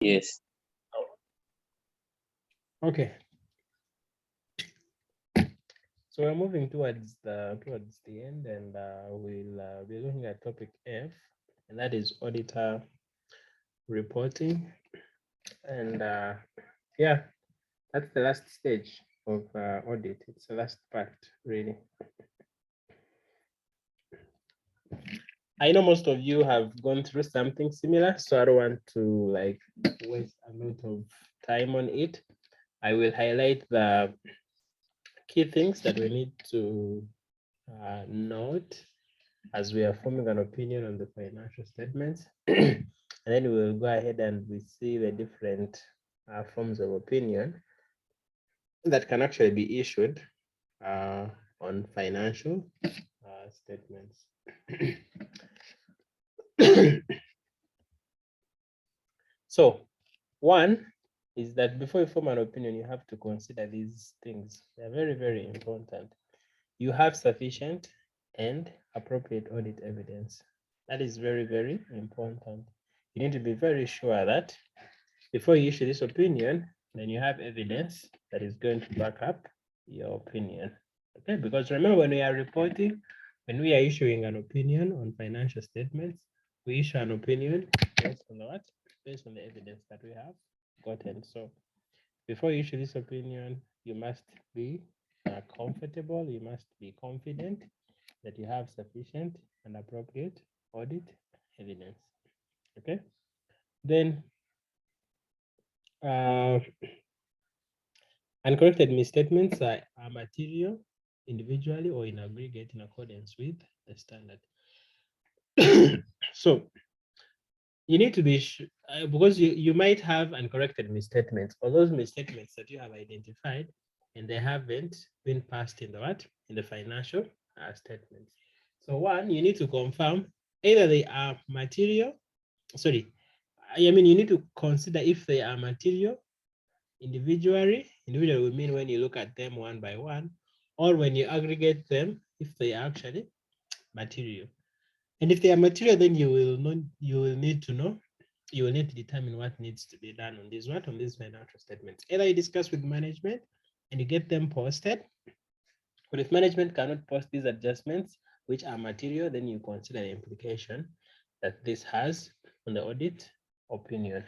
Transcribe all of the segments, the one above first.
Yes. Okay, so we're moving towards the end, and we'll be looking at topic F, and that is auditor reporting. And yeah, that's the last stage of audit. It's the last part, really. I know most of you have gone through something similar, so I don't want to like waste a lot of time on it. I will highlight the key things that we need to note as we are forming an opinion on the financial statements. And then we will go ahead and we see the different forms of opinion that can actually be issued on financial statements. So, one is that before you form an opinion, you have to consider these things. They're very, very important. You have sufficient and appropriate audit evidence. That is very, very important. You need to be very sure that before you issue this opinion, then you have evidence that is going to back up your opinion. Okay, because remember when we are reporting, when we are issuing an opinion on financial statements, we issue an opinion based on what? Based on the evidence that we have gotten. So before you issue this opinion, you must be comfortable, you must be confident that you have sufficient and appropriate audit evidence. Okay, then uh, uncorrected misstatements are material individually or in aggregate in accordance with the standard. So you need to be because you might have uncorrected misstatements or those misstatements that you have identified and they haven't been passed in the what in the financial statements. So one, you need to confirm either they are material. Sorry, I mean you need to consider if they are material individually. Individually we mean when you look at them one by one, or when you aggregate them if they are actually material. And if they are material, then you will need to know, you will need to determine what needs to be done on these financial statements. Either you discuss with management and you get them posted, but if management cannot post these adjustments, which are material, then you consider the implication that this has on the audit opinion.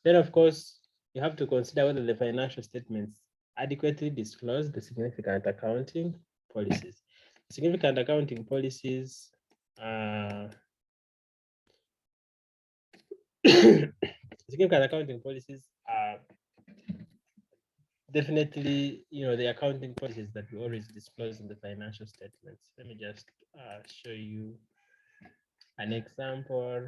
Then, of course, you have to consider whether the financial statements adequately disclose the significant accounting policies. Significant accounting policies uh, significant accounting policies are definitely, the accounting policies that we always disclose in the financial statements. Let me just show you an example.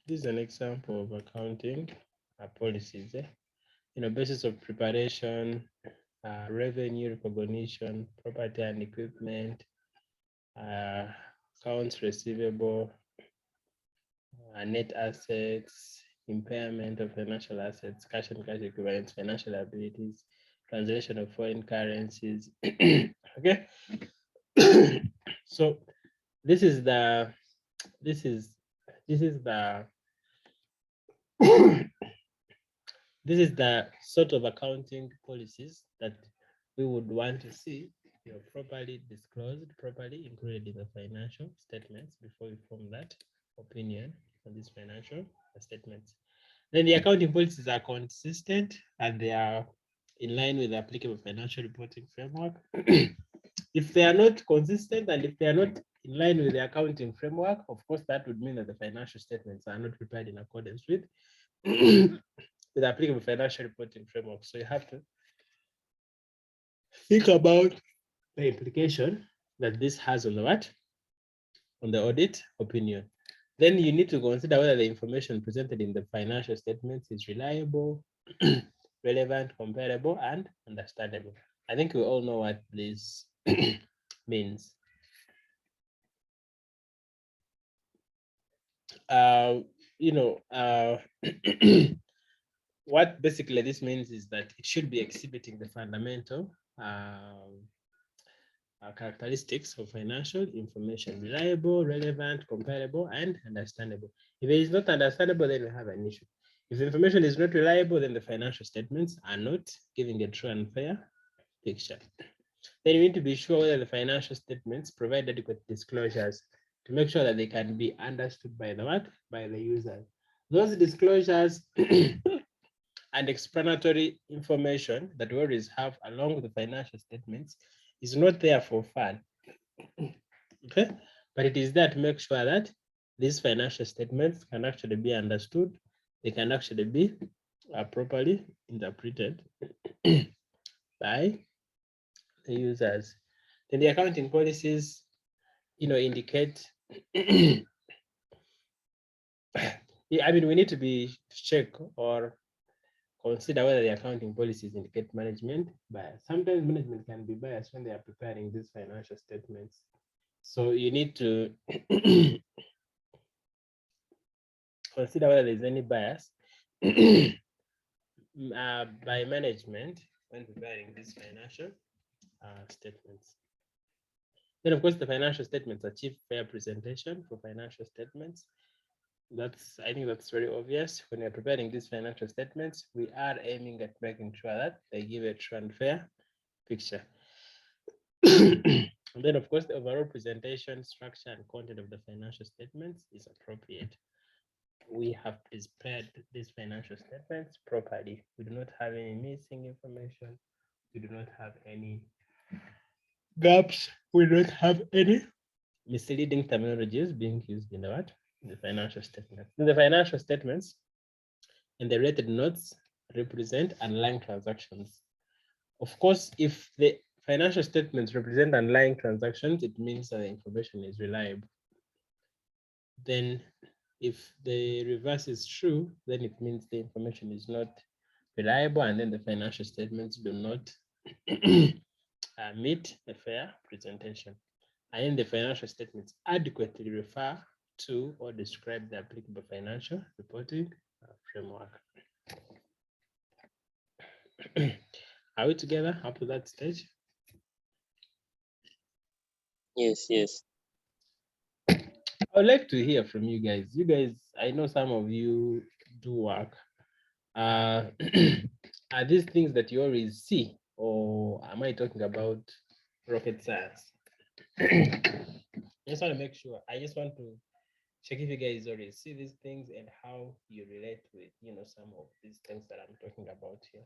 This is an example of accounting policies. Basis of preparation, revenue recognition, property and equipment, uh, accounts receivable, net assets, impairment of financial assets, cash and cash equivalents, financial liabilities, translation of foreign currencies. Okay. So this is the this is this is the this is the sort of accounting policies that we would want to see properly disclosed, properly included in the financial statements before we form that opinion on these financial statements. Then the accounting policies are consistent and they are in line with the applicable financial reporting framework. If they are not consistent and if they are not in line with the accounting framework, of course, that would mean that the financial statements are not prepared in accordance with with applicable financial reporting framework. So you have to think about the implication that this has on the what? On the audit opinion. Then you need to consider whether the information presented in the financial statements is reliable, relevant, comparable, and understandable. I think we all know what this means. Uh, you know, what basically this means is that it should be exhibiting the fundamental characteristics of financial information: reliable, relevant, comparable, and understandable. If it is not understandable, then we have an issue. If the information is not reliable, then the financial statements are not giving a true and fair picture. Then you need to be sure whether the financial statements provide adequate disclosures to make sure that they can be understood by the what? By the user. Those disclosures and explanatory information that we always have along with the financial statements is not there for fun. Okay, but it is there to make sure that these financial statements can actually be understood, they can actually be properly interpreted by the users. Then the accounting policies, indicate. I mean, we need to be check or consider whether the accounting policies indicate management bias. Sometimes management can be biased when they are preparing these financial statements. So you need to consider whether there's any bias by management when preparing these financial statements. Then, of course, the financial statements achieve fair presentation for financial statements. I think that's very obvious. When we're preparing these financial statements, we are aiming at making sure that they give a true and fair picture. And then, of course, the overall presentation, structure, and content of the financial statements is appropriate. We have prepared these financial statements properly. We do not have any missing information. We do not have any gaps. We don't have any misleading terminologies being used in the financial statements. In the financial statements and the related notes represent underlying transactions. Of course, if the financial statements represent underlying transactions, it means that the information is reliable. Then if the reverse is true, then it means the information is not reliable, and then the financial statements do not meet a fair presentation. And then the financial statements adequately refer to or describe the applicable financial reporting framework. Are we together up to that stage? Yes, yes. I would like to hear from you guys. You guys, I know some of you do work. Are these things that you always see, or am I talking about rocket science? I just want to make sure. I just want to check if you guys already see these things and how you relate with some of these things that I'm talking about here.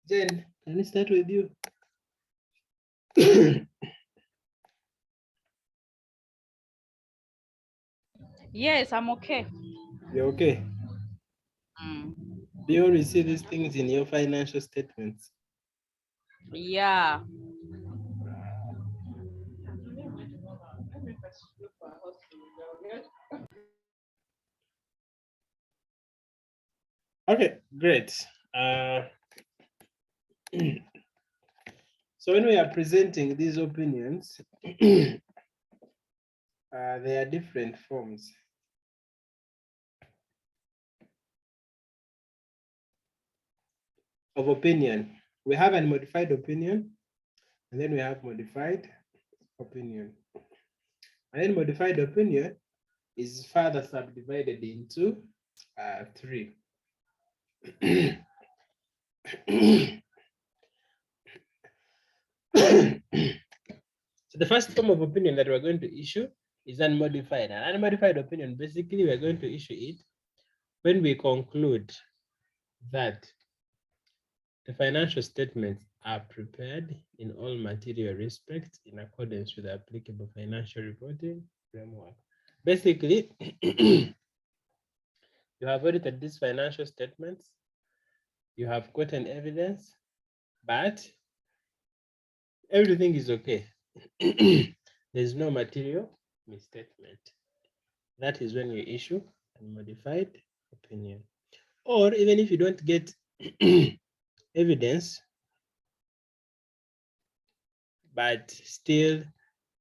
Jen, can I start with you? Yes, I'm okay. You're okay. Do you already see these things in your financial statements? Yeah. Okay, great. So when we are presenting these opinions, there are different forms. Of opinion. We have a modified opinion, and then we have modified opinion. And then modified opinion is further subdivided into 3. So the first form of opinion that we're going to issue is unmodified. An unmodified opinion, basically, we're going to issue it when we conclude that the financial statements are prepared in all material respects in accordance with the applicable financial reporting framework. Basically, you have audited these financial statements, you have gotten evidence, but everything is okay. There's no material misstatement. That is when you issue a modified opinion. Or even if you don't get evidence, but still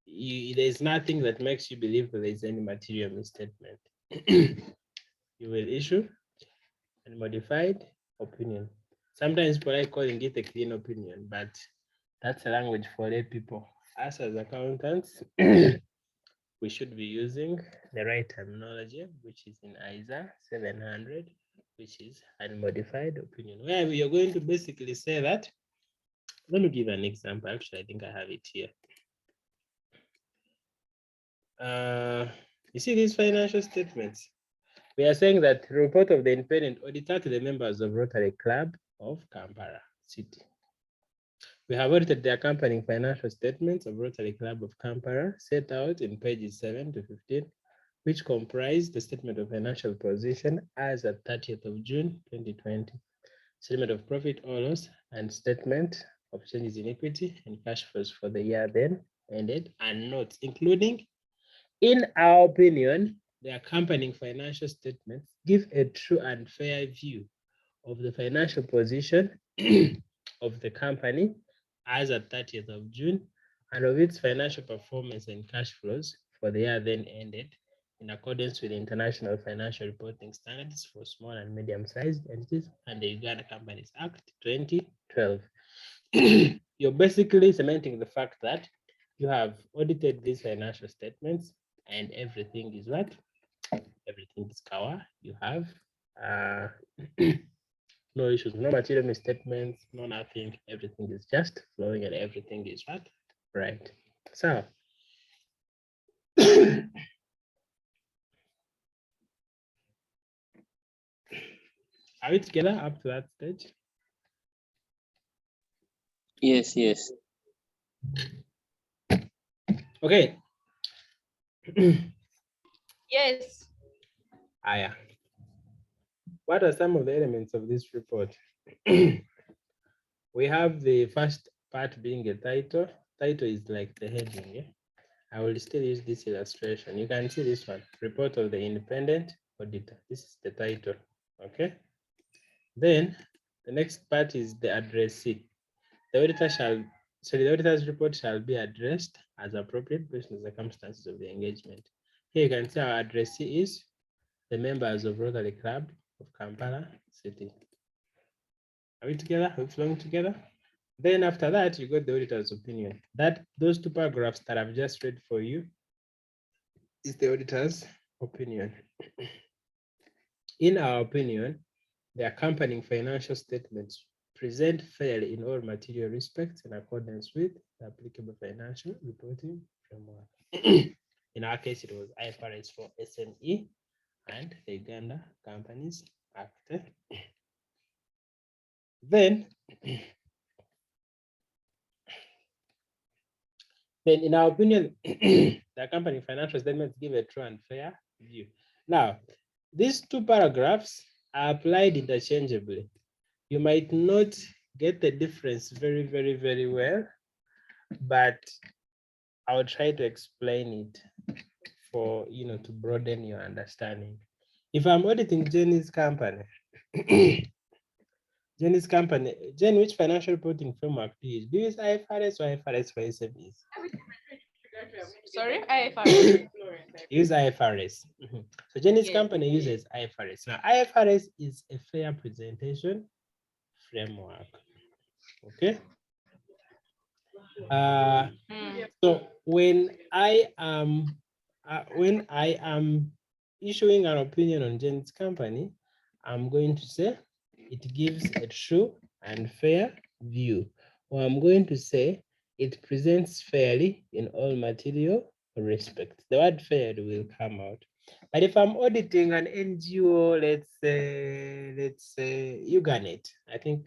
there's nothing that makes you believe that there's any material misstatement, you will issue a modified opinion. Sometimes people like calling it a clean opinion, but that's a language for lay people. Us as accountants, we should be using the right terminology, which is in ISA 700, which is unmodified opinion, where you're going to basically say that. Let me give an example. Actually, I think I have it here. You see these financial statements? We are saying that the report of the independent auditor to the members of Rotary Club of Kampala City. We have audited the accompanying financial statements of Rotary Club of Kampala set out in pages 7 to 15, which comprise the statement of financial position as at 30th of June 2020, statement of profit or loss, and statement of changes in equity and cash flows for the year then ended, and notes, including, in our opinion, the accompanying financial statements give a true and fair view of the financial position of the company as at 30th of June and of its financial performance and cash flows for the year then ended in accordance with the International Financial Reporting Standards for Small and Medium-Sized Entities and the Uganda Companies Act 2012. You're basically cementing the fact that you have audited these financial statements and everything is what? Everything is covered. You have no issues, no material misstatements, no nothing. Everything is just flowing and everything is what? Right. So, are we together up to that stage? Yes, yes. Okay. Yes. Yeah. What are some of the elements of this report? We have the first part being a title. Title is like the heading. Yeah? I will still use this illustration. You can see this one, report of the independent auditor. This is the title, okay? Then the next part is the addressee. The auditor's report shall be addressed as appropriate based on the circumstances of the engagement. Here you can see our addressee is the members of Rotary Club of Kampala City. Are we together? Are we flowing together? Then after that, you got the auditor's opinion. Those two paragraphs that I've just read for you is the auditor's opinion. In our opinion, the accompanying financial statements present fairly in all material respects in accordance with the applicable financial reporting framework. In our case, it was IFRS for SME and the Uganda Companies Act. Then in our opinion, the accompanying financial statements give a true and fair view. Now, these two paragraphs are applied interchangeably. You might not get the difference very, very, very well, but I'll try to explain it for, to broaden your understanding. If I'm auditing Jenny's company, Jen, which financial reporting framework do you use? Do you use IFRS or IFRS for SMEs? Sorry, IFRS. Use IFRS. So Jenny's Yes. company uses IFRS. Now, IFRS is a fair presentation framework. Okay. So when I am issuing an opinion on Jenny's company, I'm going to say it gives a true and fair view, or I'm going to say it presents fairly in all material respects. The word fair will come out. But if I'm auditing an NGO, let's say Uganet, I don't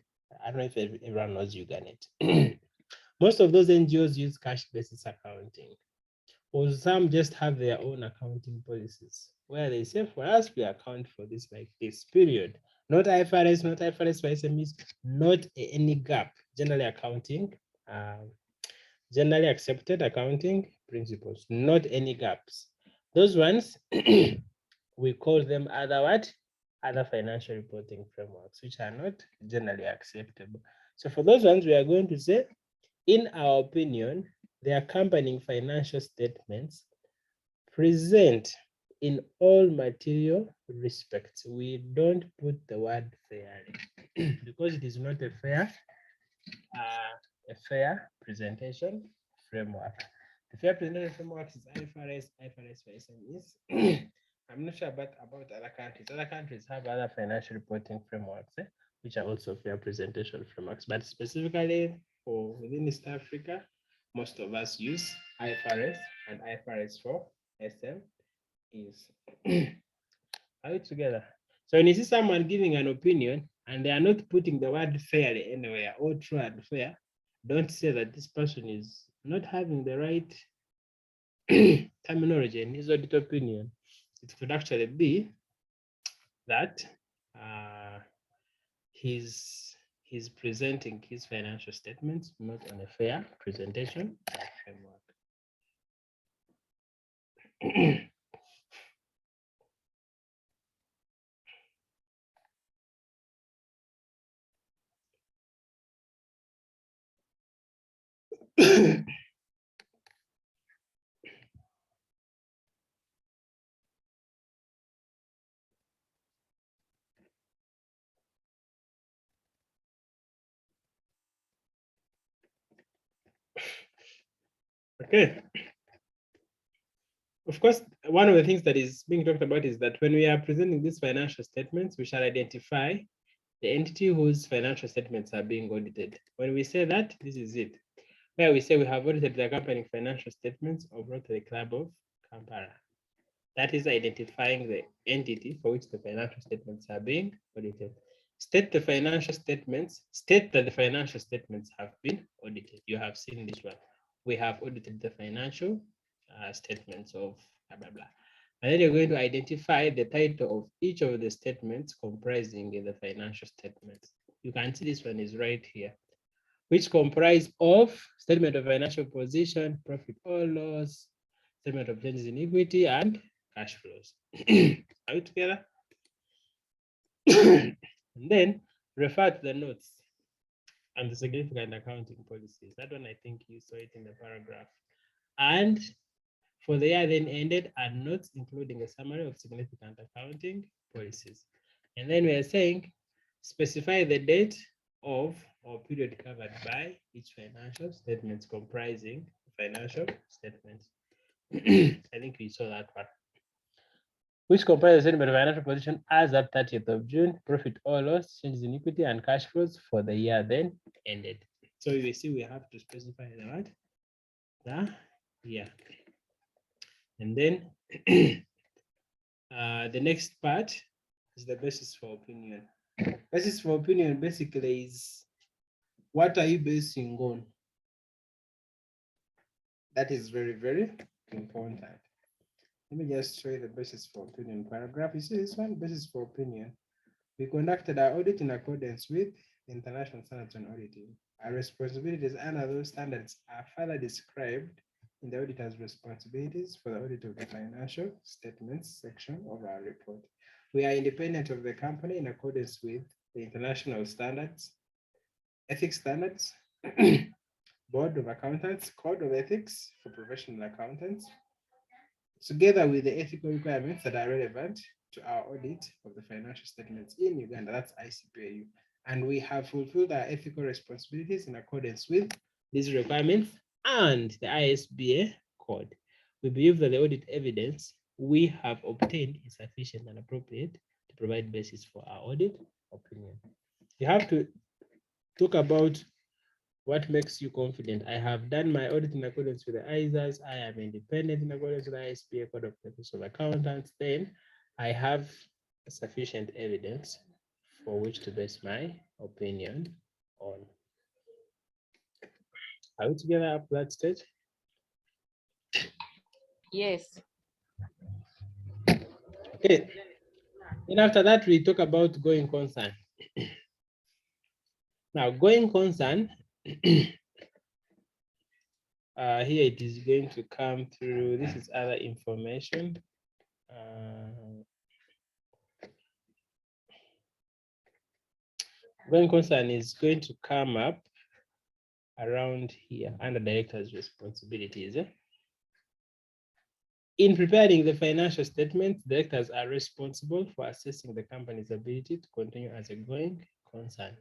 know if everyone knows Uganet. Most of those NGOs use cash basis accounting, or some just have their own accounting policies where they say, for us, we account for this like this period. Not IFRS, not IFRS for SMEs, not any gap. Generally accepted accounting principles, not any gaps. Those ones, we call them other financial reporting frameworks, which are not generally acceptable. So for those ones, we are going to say, in our opinion, the accompanying financial statements present in all material respects. We don't put the word fairly because it is not a fair presentation framework. The fair presentation framework is IFRS for SMEs. I'm not sure about other countries. Other countries have other financial reporting frameworks, which are also fair presentation frameworks. But specifically for within East Africa, most of us use IFRS and IFRS 4 SM is are we together? So when you see someone giving an opinion and they are not putting the word fairly anywhere or true and fair, don't say that this person is not having the right terminology in his audit opinion. It could actually be that he's presenting his financial statements not on a fair presentation framework. Okay. Of course, one of the things that is being talked about is that when we are presenting these financial statements, we shall identify the entity whose financial statements are being audited. When we say that, this is it. Where we say we have audited the accompanying financial statements of Rotary Club of Kampala. That is identifying the entity for which the financial statements are being audited. State that the financial statements have been audited. You have seen this one. We have audited the financial statements of blah, blah, blah. And then you're going to identify the title of each of the statements comprising the financial statements. You can see this one is right here, which comprise of statement of financial position, profit or loss, statement of changes in equity, and cash flows. Are we together? And then refer to the notes and the significant accounting policies. That one, I think you saw it in the paragraph. And for the year then ended, and notes including a summary of significant accounting policies. And then we are saying specify the date of or period covered by each financial statements comprising financial statements. I think we saw that part. Which comprises the statement of financial position as at 30th of June, profit or loss, changes in equity, and cash flows for the year then ended. So you see, we have to specify the what? The year. And then the next part is the basis for opinion. Basis for opinion basically is what are you basing on? That is very, very important. Let me just show you the basis for opinion paragraph. You see this one, basis for opinion. We conducted our audit in accordance with international standards on auditing. Our responsibilities under those standards are further described in the auditor's responsibilities for the audit of the financial statements section of our report. We are independent of the company in accordance with the international standards, ethics standards, Board of Accountants, Code of Ethics for Professional Accountants, together with the ethical requirements that are relevant to our audit of the financial statements in Uganda, that's ICPAU. And we have fulfilled our ethical responsibilities in accordance with these requirements and the ISBA code. We believe that the audit evidence we have obtained is sufficient and appropriate to provide basis for our audit opinion. You have to talk about what makes you confident. I have done my audit in accordance with the ISAs. I am independent in accordance with the ISPA Code of Ethics of Accountants. Then I have sufficient evidence for which to base my opinion on. Are we together up that stage? Yes. Okay. Then after that, we talk about going concern. Now, going concern, here it is going to come through. This is other information. Going concern is going to come up around here under director's responsibilities. In preparing the financial statements, directors are responsible for assessing the company's ability to continue as a going concern,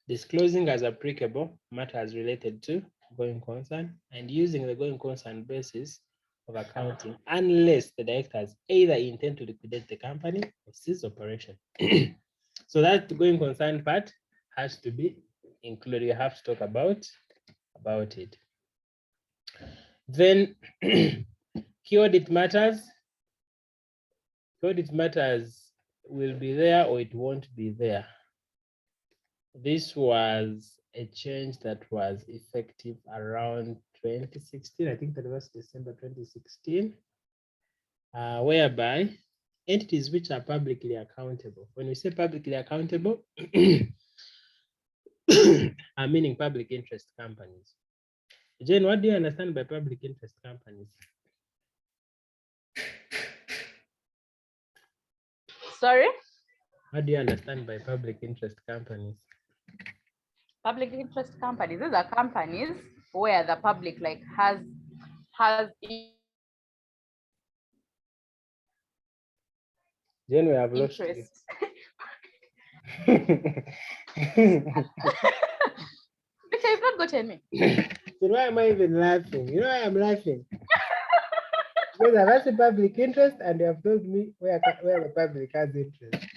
disclosing as applicable matters related to going concern, and using the going concern basis of accounting unless the directors either intend to liquidate the company or cease operation. So that going concern part has to be included. You have to talk about it. Then key audit matters. Audit matters will be there or it won't be there. This was a change that was effective around 2016. I think that was December 2016, whereby entities which are publicly accountable. When we say publicly accountable, I meaning public interest companies. Jane, what do you understand by public interest companies? Sorry? What do you understand by public interest companies? Public interest companies. These are companies where the public like has Jane, we have lost interest. Which has not gotten me. So why am I even laughing? You know why I'm laughing? Because I've asked the public interest and they have told me where the public has interest.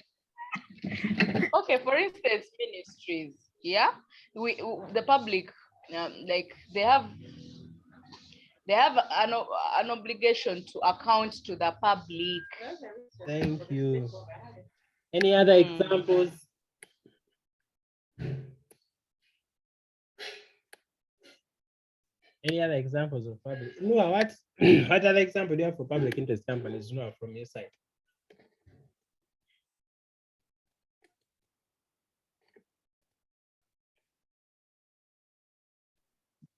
Okay, for instance, ministries. Yeah, the public, like they have an obligation to account to the public. Thank you. Any other examples? Any other examples of public? No, what other example do you have for public interest companies? No, from your side.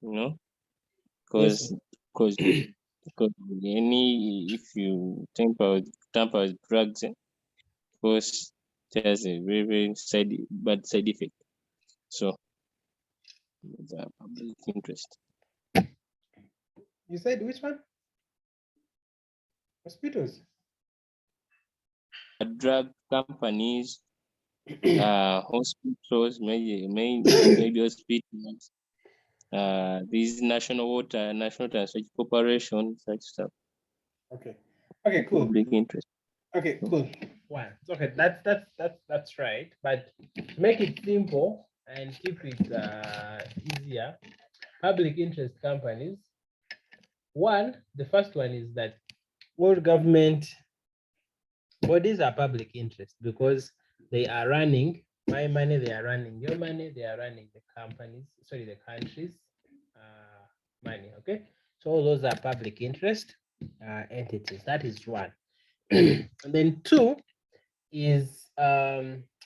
You know, Yes. because any, if you tamper with drugs, of course there's a very bad side effect. So the public interest. You said which one? Hospitals. Drug companies, hospitals, maybe hospitals, these national water, national transport corporation, such stuff. Okay. Okay, cool. Public interest. Okay, cool. One. Okay, that's right. But to make it simple and keep it easier, public interest companies. One, the first one is that all government bodies are public interest because they are running my money, they are running your money, they are running the country's money. Okay, so all those are public interest entities. That is one. And then two is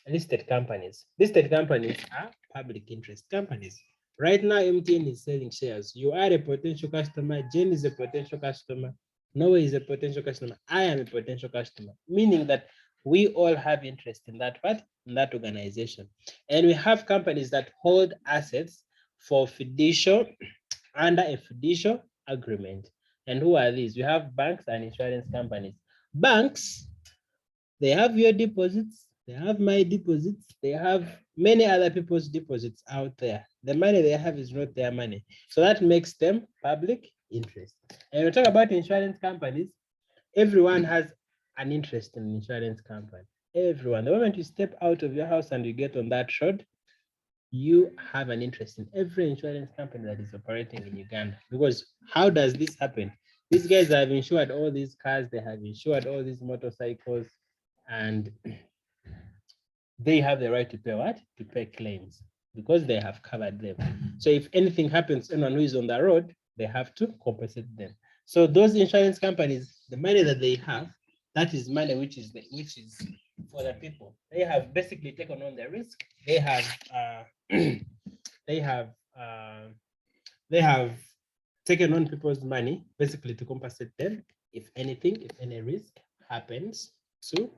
listed companies. Listed companies are public interest companies. Right now, MTN is selling shares. You are a potential customer. Jane is a potential customer. Noah is a potential customer. I am a potential customer, meaning that we all have interest in that part, in that organization. And we have companies that hold assets for fiducial under a fiducial agreement. And who are these? We have banks and insurance companies. Banks, they have your deposits, they have my deposits, they have many other people's deposits out there. The money they have is not their money. So that makes them public interest. And we talk about insurance companies, everyone has an interest in an insurance company. Everyone. The moment you step out of your house and you get on that road, you have an interest in every insurance company that is operating in Uganda. Because how does this happen? These guys have insured all these cars, they have insured all these motorcycles, and they have the right to pay what? To pay claims because they have covered them. So if anything happens to anyone who is on the road, they have to compensate them. So those insurance companies, the money that they have, that is money which is for the people. They have basically taken on the risk. They have they have taken on people's money basically to compensate them if anything, if any risk happens to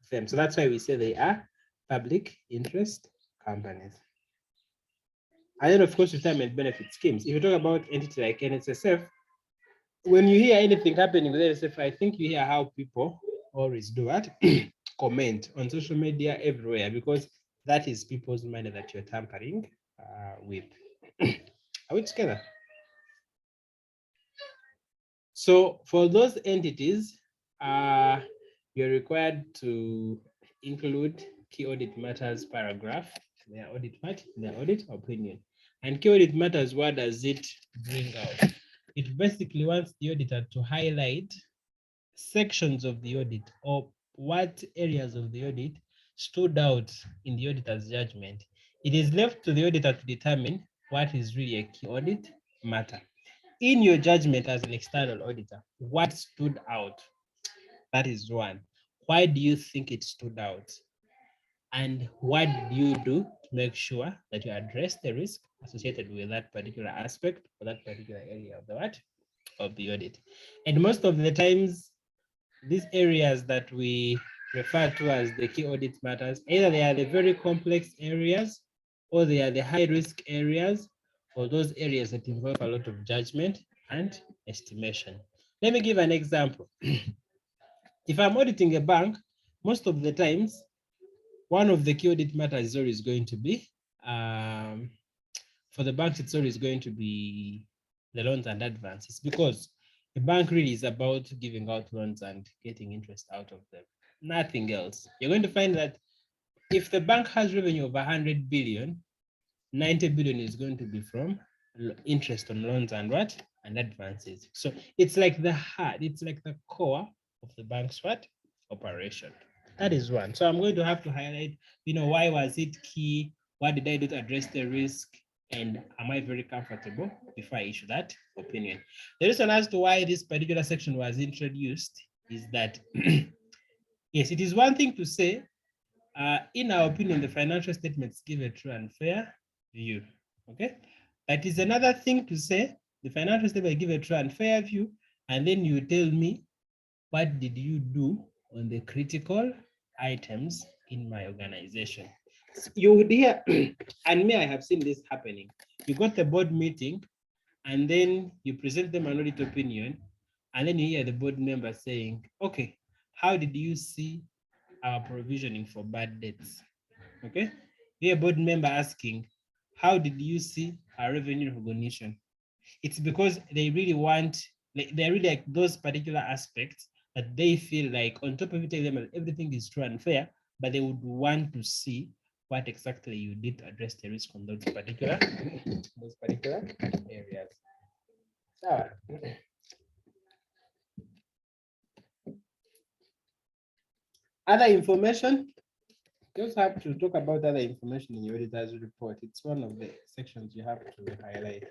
them. So that's why we say they are public interest companies. And then of course, retirement benefit schemes. If you talk about entity like NSSF, when you hear anything happening with NSF, I think you hear how people always do what? Comment on social media everywhere, because that is people's money that you're tampering with. Are we together? So for those entities, you're required to include key audit matters paragraph, their audit part, their audit opinion. And key audit matters, what does it bring out? It basically wants the auditor to highlight sections of the audit, or what areas of the audit stood out in the auditor's judgment. It is left to the auditor to determine what is really a key audit matter. In your judgment as an external auditor, what stood out? That is one. Why do you think it stood out? And what do you do to make sure that you address the risk associated with that particular aspect or that particular area of the what? Of the audit. And most of the times, these areas that we refer to as the key audit matters, either they are the very complex areas, or they are the high risk areas, or those areas that involve a lot of judgment and estimation. Let me give an example. If I'm auditing a bank, most of the times, one of the key audit matters is always going to be, for the banks, it's always going to be the loans and advances, because a bank really is about giving out loans and getting interest out of them, nothing else. You're going to find that if the bank has revenue of 100 billion, 90 billion is going to be from interest on loans and what? And advances. So it's like the heart, it's like the core of the bank's what? Operation. That is one. So I'm going to have to highlight, why was it key? What did I do to address the risk? And am I very comfortable before I issue that opinion? The reason as to why this particular section was introduced is that, yes, it is one thing to say, in our opinion, the financial statements give a true and fair view. Okay, that is another thing to say, the financial statement give a true and fair view, and then you tell me, what did you do on the critical items in my organization? You would hear, and me, I have seen this happening. You got the board meeting, and then you present them an audit opinion, and then you hear the board member saying, okay, how did you see our provisioning for bad debts? Okay, you hear a board member asking, how did you see our revenue recognition? It's because they really want, they're really like those particular aspects that they feel like, on top of it, telling them everything is true and fair, but they would want to see what exactly you did to address the risk on those particular areas. So, other information, you also have to talk about other information in your auditor's report. It's one of the sections you have to highlight.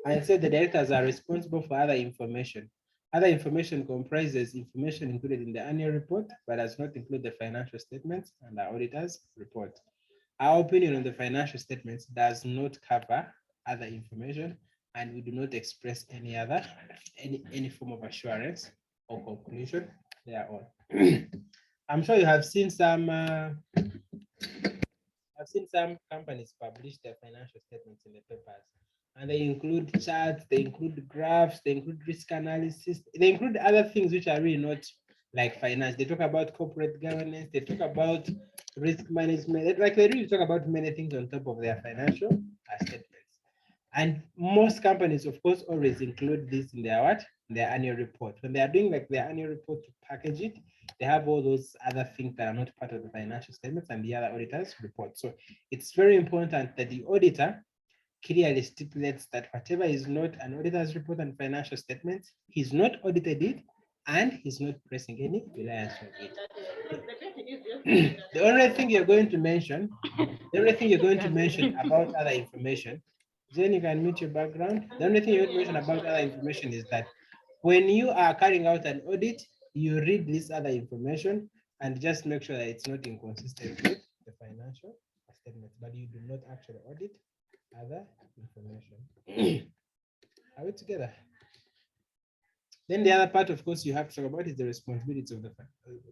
And said the directors are responsible for other information. Other information comprises information included in the annual report, but does not include the financial statements and the auditor's report. Our opinion on the financial statements does not cover other information, and we do not express any other, any form of assurance or conclusion thereon. I'm sure you have seen some I've seen some companies publish their financial statements in the papers, and they include charts, they include graphs, they include risk analysis, they include other things which are really not like finance. They talk about corporate governance, they talk about risk management, like they really talk about many things on top of their financial statements. And most companies, of course, always include this in their what? Their annual report. When they are doing like their annual report to package it, they have all those other things that are not part of the financial statements and the other auditors report. So it's very important that the auditor clearly stipulates that whatever is not an auditor's report and financial statements, he's not audited it and he's not pressing any reliance on it. The only thing you're going to mention, about other information, then you can mute your background. The only thing you would mention about other information is that when you are carrying out an audit, you read this other information and just make sure that it's not inconsistent with the financial statements, but you do not actually audit other information. Are we together? Then the other part, of course, you have to talk about is the responsibilities of the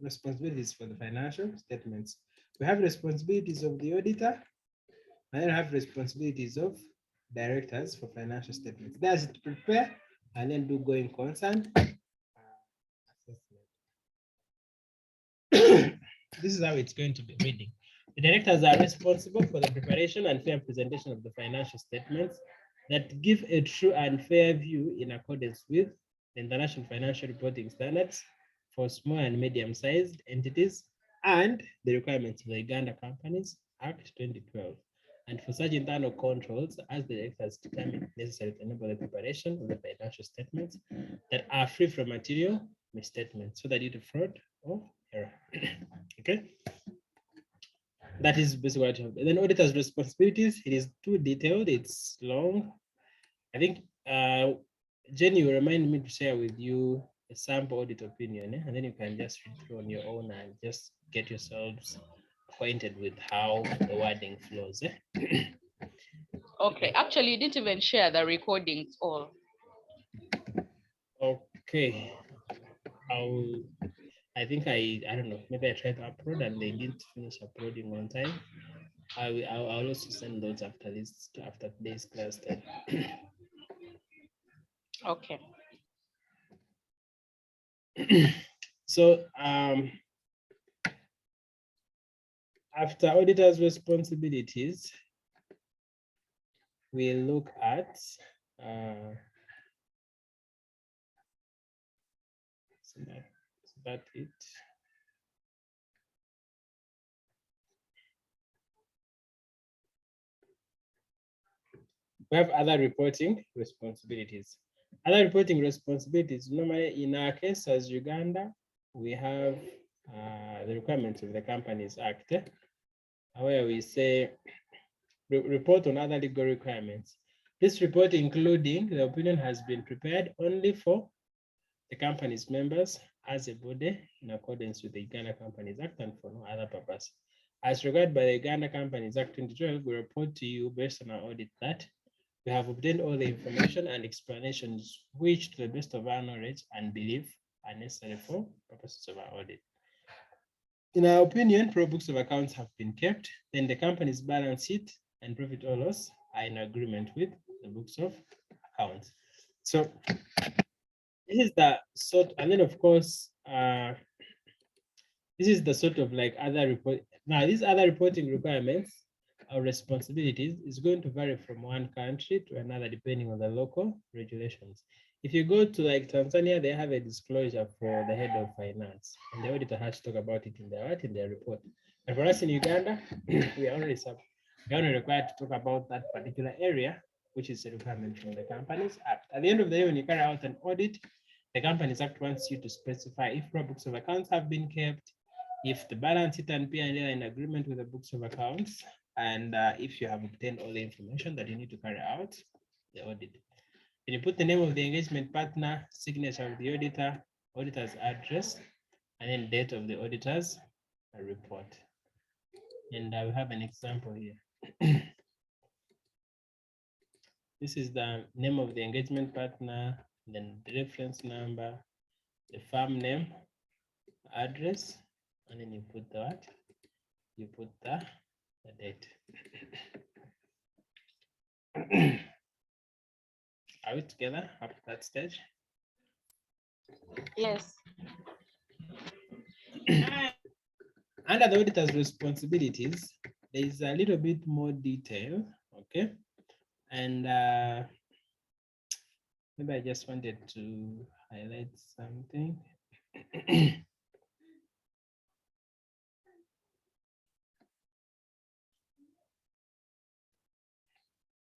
responsibilities for the financial statements. We have responsibilities of the auditor, and then have responsibilities of directors for financial statements. There's to prepare, and then do going concern assessment. This is how it's going to be reading. The directors are responsible for the preparation and fair presentation of the financial statements that give a true and fair view in accordance with the International Financial Reporting Standards for small and medium-sized entities and the requirements of the Uganda Companies Act 2012. And for such internal controls, as the directors determine necessary to enable the preparation of the financial statements that are free from material misstatements, so that due to fraud or error. Okay, that is basically what you have. And then auditor's responsibilities, it is too detailed, it's long. I think Jenny will remind me to share with you a sample audit opinion, and then you can just read through on your own and just get yourselves acquainted with how the wording flows. Okay, actually, you didn't even share the recordings all. Okay, I think I don't know, maybe I tried to upload and they didn't finish uploading on time. I'll also send those after this, after today's class then. Okay. So after auditor's responsibilities, we'll look at is that it? We have other reporting responsibilities. Other reporting responsibilities, normally in our case as Uganda, we have the requirements of the Companies Act, where we say report on other legal requirements. This report, including the opinion, has been prepared only for the company's members as a body in accordance with the Uganda Companies Act and for no other purpose. As regarded by the Uganda Companies Act 2012, we report to you based on our audit that we have obtained all the information and explanations which, to the best of our knowledge and belief, are necessary for purposes of our audit. In our opinion, pro books of accounts have been kept, then the company's balance sheet and profit or loss are in agreement with the books of accounts. So this is the sort, and then of course, this is the sort of like other report. Now, these other reporting requirements or responsibilities is going to vary from one country to another depending on the local regulations. If you go to like Tanzania, they have a disclosure for the head of finance, and the auditor has to talk about it in their report. And for us in Uganda, we are only required to talk about that particular area, which is a requirement from the Companies Act. At the end of the day, when you carry out an audit, the Companies Act wants you to specify if books of accounts have been kept, if the balance sheet and P&L are in agreement with the books of accounts, and if you have obtained all the information that you need to carry out the audit. Then you put the name of the engagement partner, signature of the auditor, auditor's address, and then date of the auditor's report. And I will have an example here. This is the name of the engagement partner, then the reference number, the firm name, address, and then you put the what? You put the date. Are we together up to that stage? Yes. Under the auditor's responsibilities, there is a little bit more detail, okay? And maybe I just wanted to highlight something.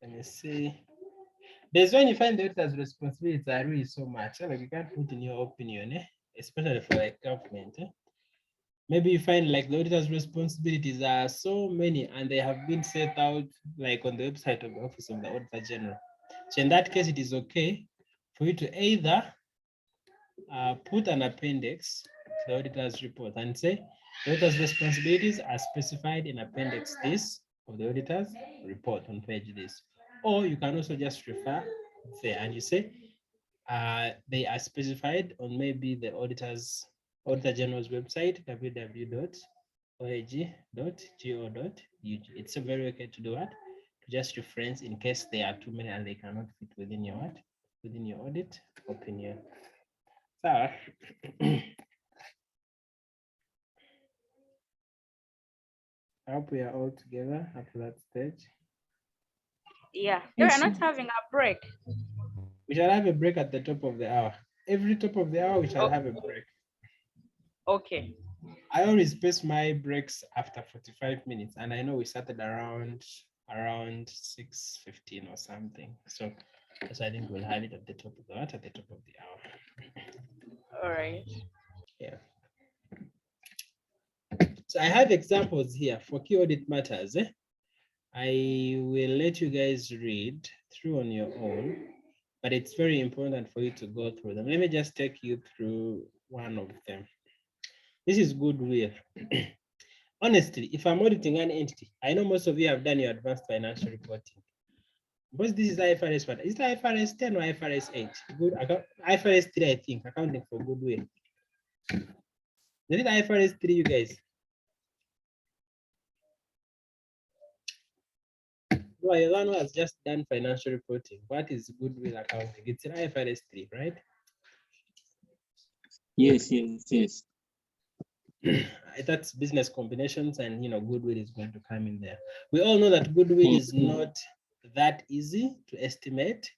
Let me see. There's when you find the auditor's responsibilities are really so much, like you can't put in your opinion, especially for like government. Maybe you find like the auditor's responsibilities are so many and they have been set out like on the website of the Office of the Auditor General. So in that case, it is okay for you to either put an appendix to the auditor's report and say the auditor's responsibilities are specified in appendix this of the auditor's report on page this. Or you can also just refer there and you say they are specified on maybe the Auditor General's website, www.oag.go.ug. It's a very okay to do that, to just reference in case there are too many and they cannot fit within your within your audit opinion. So I hope we are all together up to that stage. Yeah, we are not having a break. We shall have a break at the top of the hour. Every top of the hour, we shall have a break. Okay. I always space my breaks after 45 minutes, and I know we started around 6:15 or something. So I think we'll have it at the top of the hour. All right. Yeah. So I have examples here for key audit matters. I will let you guys read through on your own, but it's very important for you to go through them. Let me just take you through one of them. This is goodwill. Honestly, if I'm auditing an entity, I know most of you have done your advanced financial reporting. Because this is IFRS what? Is it IFRS 10 or IFRS 8? Good IFRS 3, I think, accounting for goodwill. Is it IFRS 3, you guys? No, you're the one who has just done financial reporting. What is goodwill accounting? It's in IFRS 3, right? Yes. That's business combinations, and goodwill is going to come in there. We all know that goodwill is not that easy to estimate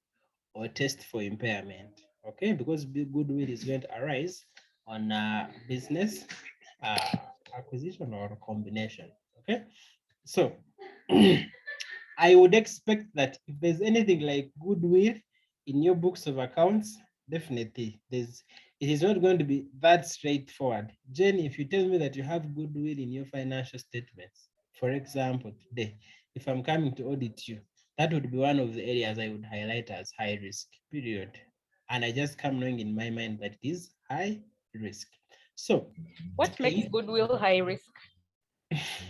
or test for impairment, okay? Because goodwill is going to arise on business acquisition or combination, okay? So I would expect that if there's anything like goodwill in your books of accounts, definitely it is not going to be that straightforward. Jenny, if you tell me that you have goodwill in your financial statements, for example, today, if I'm coming to audit you, that would be one of the areas I would highlight as high risk, period. And I just come knowing in my mind that it is high risk. So what makes goodwill high risk?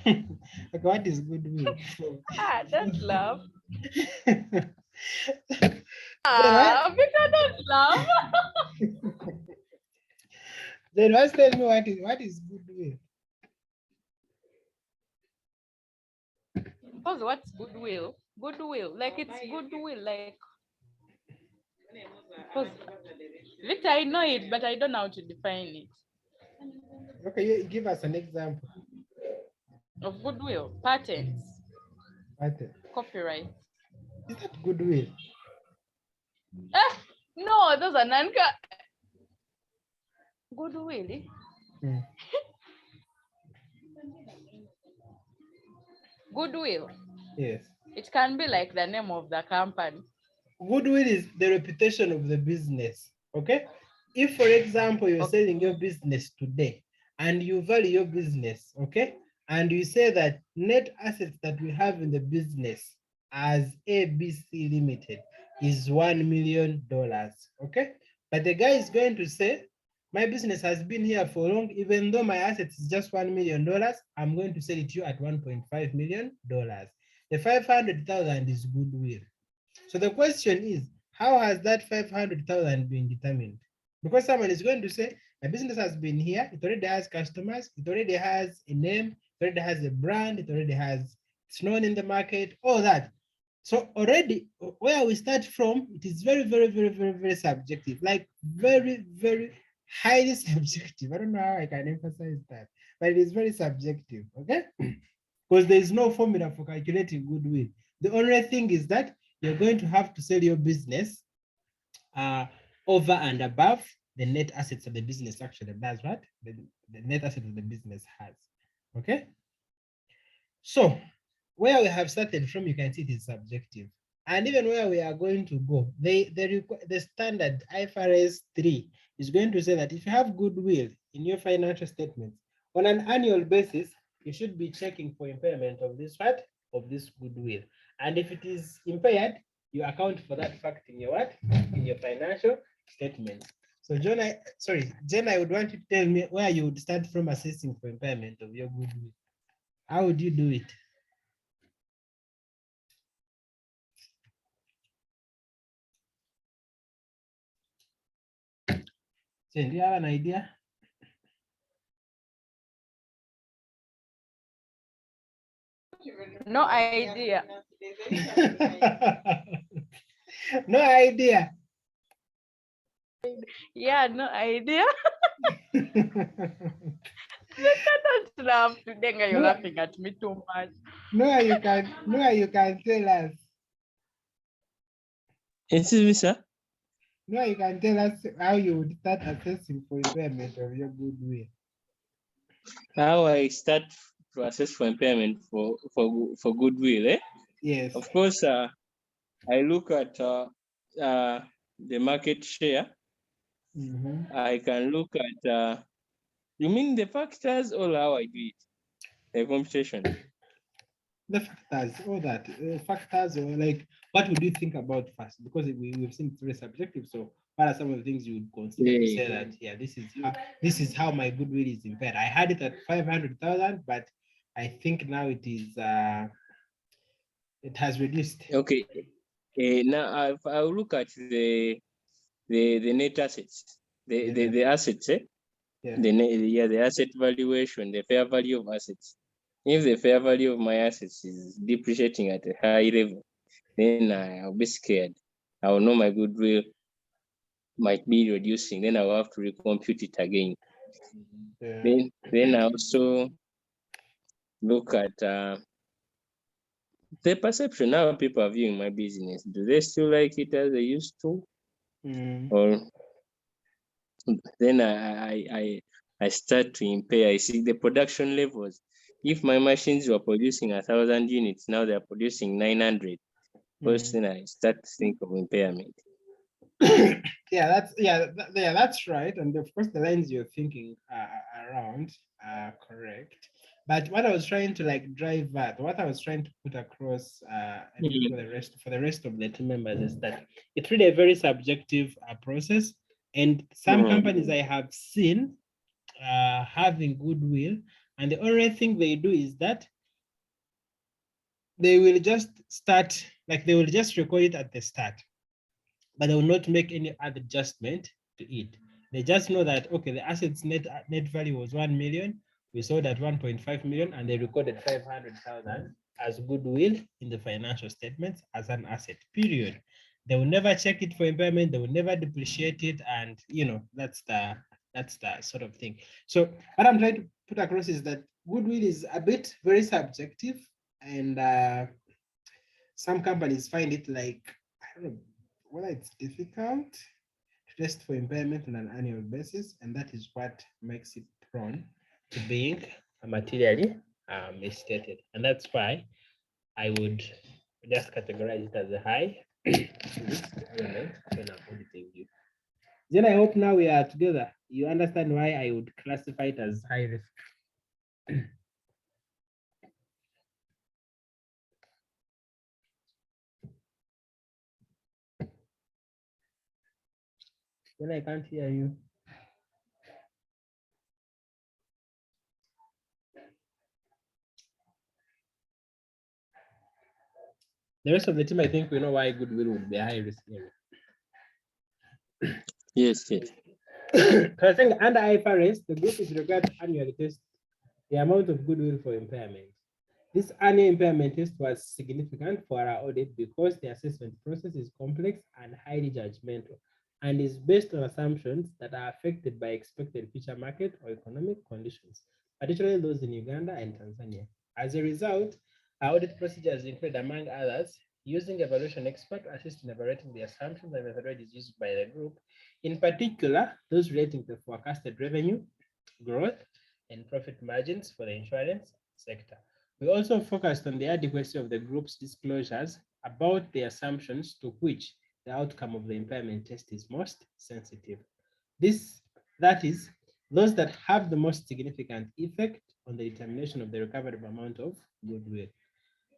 Okay, what is goodwill? Don't laugh. Victor, don't laugh. Then let's tell me what is goodwill. Because what's goodwill? Goodwill, like it's goodwill, like. Victor, I know it, but I don't know how to define it. Okay, give us an example of goodwill, patents, copyright. Is that goodwill? No, those are non. Goodwill. Goodwill. Yes. It can be like the name of the company. Goodwill is the reputation of the business. Okay. If, for example, you're selling your business today and you value your business, okay, and you say that net assets that we have in the business as ABC Limited is $1 million, okay, but the guy is going to say, my business has been here for long, even though my assets is just $1 million, I'm going to sell it to you at $1.5 million. The 500,000 is goodwill. So the question is, how has that 500,000 been determined? Because someone is going to say, my business has been here, it already has customers, it already has a name, it already has a brand, it already has, it's known in the market, all that. So already where we start from, it is very, very, very, very, very subjective, like very, very highly subjective. I don't know how I can emphasize that, but it is very subjective, okay? Because there is no formula for calculating goodwill. The only thing is that you're going to have to sell your business over and above the net assets of the business actually does what? The net assets of the business has, okay? So where we have started from, you can see it is subjective. And even where we are going to go, the standard IFRS 3 is going to say that if you have goodwill in your financial statements, on an annual basis, you should be checking for impairment of this what? Of this goodwill. And if it is impaired, you account for that fact in your what? In your financial statements. So Jen, I would want you to tell me where you would start from assessing for impairment of your goodwill. How would you do it? Jen, do you have an idea? No idea. No idea. Yeah, no idea. Don't laugh. Denga, you're No. laughing at me too much. No, you can tell us. Excuse me, sir. No, you can tell us how you would start assessing for impairment of your goodwill. How I start to assess for impairment for goodwill, eh? Yes. Of course, I look at the market share. I can look at you mean the factors or how I do it? The computation. The factors, all that factors, or like what would you think about first? Because we've seen it's very subjective. So, what are some of the things you would consider to say that this is how my goodwill is impaired? I had it at 500,000, but I think now it has reduced. Okay. Now I'll look at the net assets, the assets, eh? Yeah. The asset valuation, the fair value of assets. If the fair value of my assets is depreciating at a high level, then I'll be scared. I will know my goodwill might be reducing. Then I will have to recompute it again. Yeah. Then I also look at the perception, how people are viewing my business. Do they still like it as they used to? Or then I start to impair. I see the production levels. If my machines were producing 1,000 units, now they're producing 900. First, then I start to think of impairment. That's right. And of course, the lines you're thinking around are correct. But what I was trying to like drive at, what I was trying to put across, and for the rest of the team members, is that it's really a very subjective process. And some companies I have seen having goodwill, and the only thing they do is that they will just start, like they will just record it at the start, but they will not make any other adjustment to it. They just know that, okay, the assets net value was 1 million. We sold at 1.5 million, and they recorded 500,000 as goodwill in the financial statements as an asset, period. They will never check it for impairment. They will never depreciate it. And, that's the sort of thing. So what I'm trying to put across is that goodwill is a bit very subjective, and some companies find it like, I don't know whether it's difficult to test for impairment on an annual basis, and that is what makes it prone to being materially misstated. And that's why I would just categorize it as a high risk element when I'm auditing you. Then I hope now we are together. You understand why I would classify it as high risk. Then I can't hear you. The rest of the team, I think we know why goodwill would be a high risk area. Yes. So I think under IFRS, the group is required to annually test the amount of goodwill for impairment. This annual impairment test was significant for our audit because the assessment process is complex and highly judgmental, and is based on assumptions that are affected by expected future market or economic conditions, particularly those in Uganda and Tanzania. As a result, our audit procedures include, among others, using evaluation expert to assist in evaluating the assumptions and methodologies used by the group, in particular, those relating to forecasted revenue, growth, and profit margins for the insurance sector. We also focused on the adequacy of the group's disclosures about the assumptions to which the outcome of the impairment test is most sensitive. That is, those that have the most significant effect on the determination of the recoverable amount of goodwill.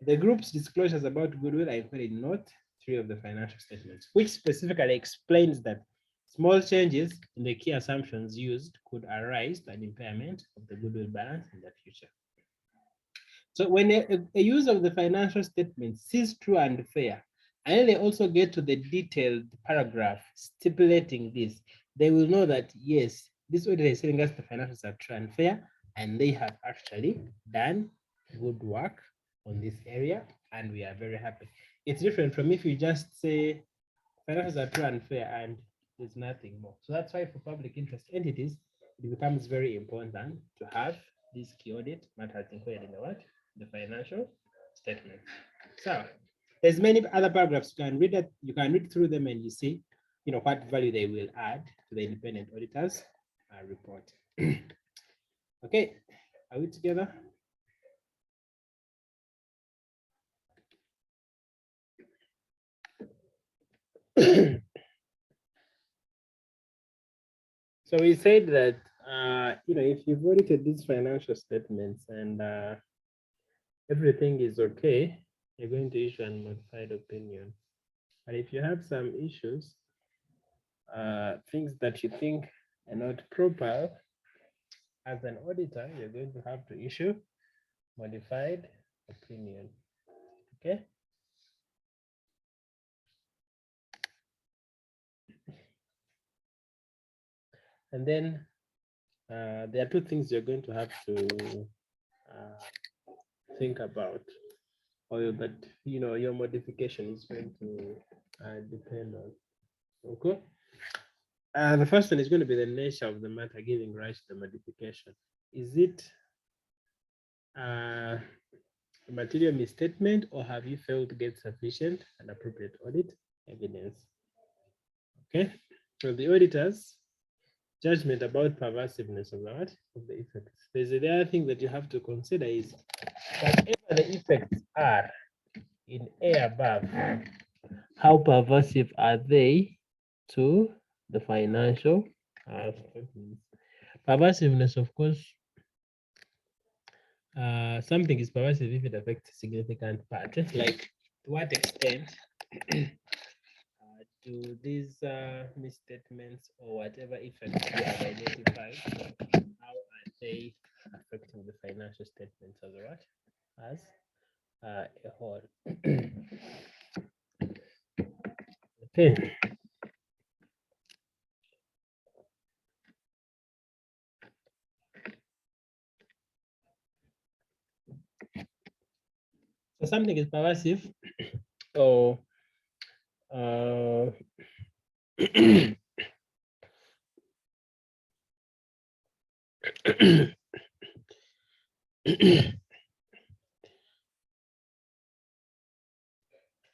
The group's disclosures about goodwill are included in Note 3 of the financial statements, which specifically explains that small changes in the key assumptions used could arise to an impairment of the goodwill balance in the future. So when a user of the financial statement sees true and fair, and then they also get to the detailed paragraph stipulating this, they will know that, yes, this auditor is telling us the financials are true and fair, and they have actually done good work on this area, and we are very happy. It's different from if you just say financials are true and fair, and There's nothing more. So that's why for public interest entities, it becomes very important to have this key audit matters included in the what? The financial statement. So there's many other paragraphs you can read that you can read through them and you see, what value they will add to the independent auditors report. Okay, are we together? So we said that if you've audited these financial statements and everything is okay, you're going to issue a modified opinion. But if you have some issues, things that you think are not proper, as an auditor, you're going to have to issue modified opinion. Okay. And then there are two things you're going to have to think about, or that your modification is going to depend on. Okay. The first one is going to be the nature of the matter giving rise to the modification. Is it a material misstatement, or have you failed to get sufficient and appropriate audit evidence? Okay. So the auditor's judgment about pervasiveness of the effects. There's the other thing that you have to consider is whatever the effects are in A above, how pervasive are they to the financial statements? Pervasiveness, of course, something is pervasive if it affects a significant part. Like, to what extent do these misstatements or whatever effects you have identified, how are they affecting the financial statements as what? As a whole. Okay. So something is pervasive, or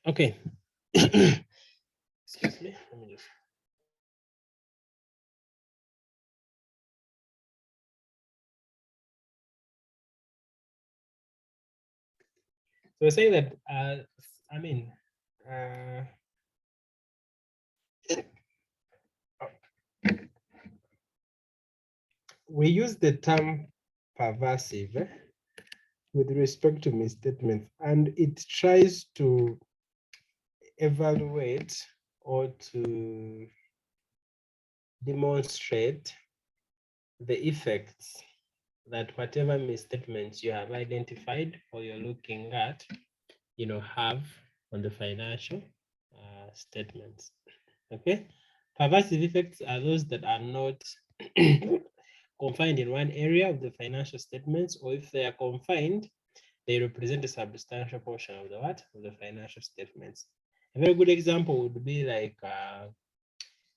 okay. Excuse me. Let me just. So we're saying that I mean we use the term pervasive with respect to misstatements, and it tries to evaluate or to demonstrate the effects that whatever misstatements you have identified or you're looking at, have on the financial statements. Okay. Pervasive effects are those that are not confined in one area of the financial statements, or if they are confined, they represent a substantial portion of the financial statements. A very good example would be like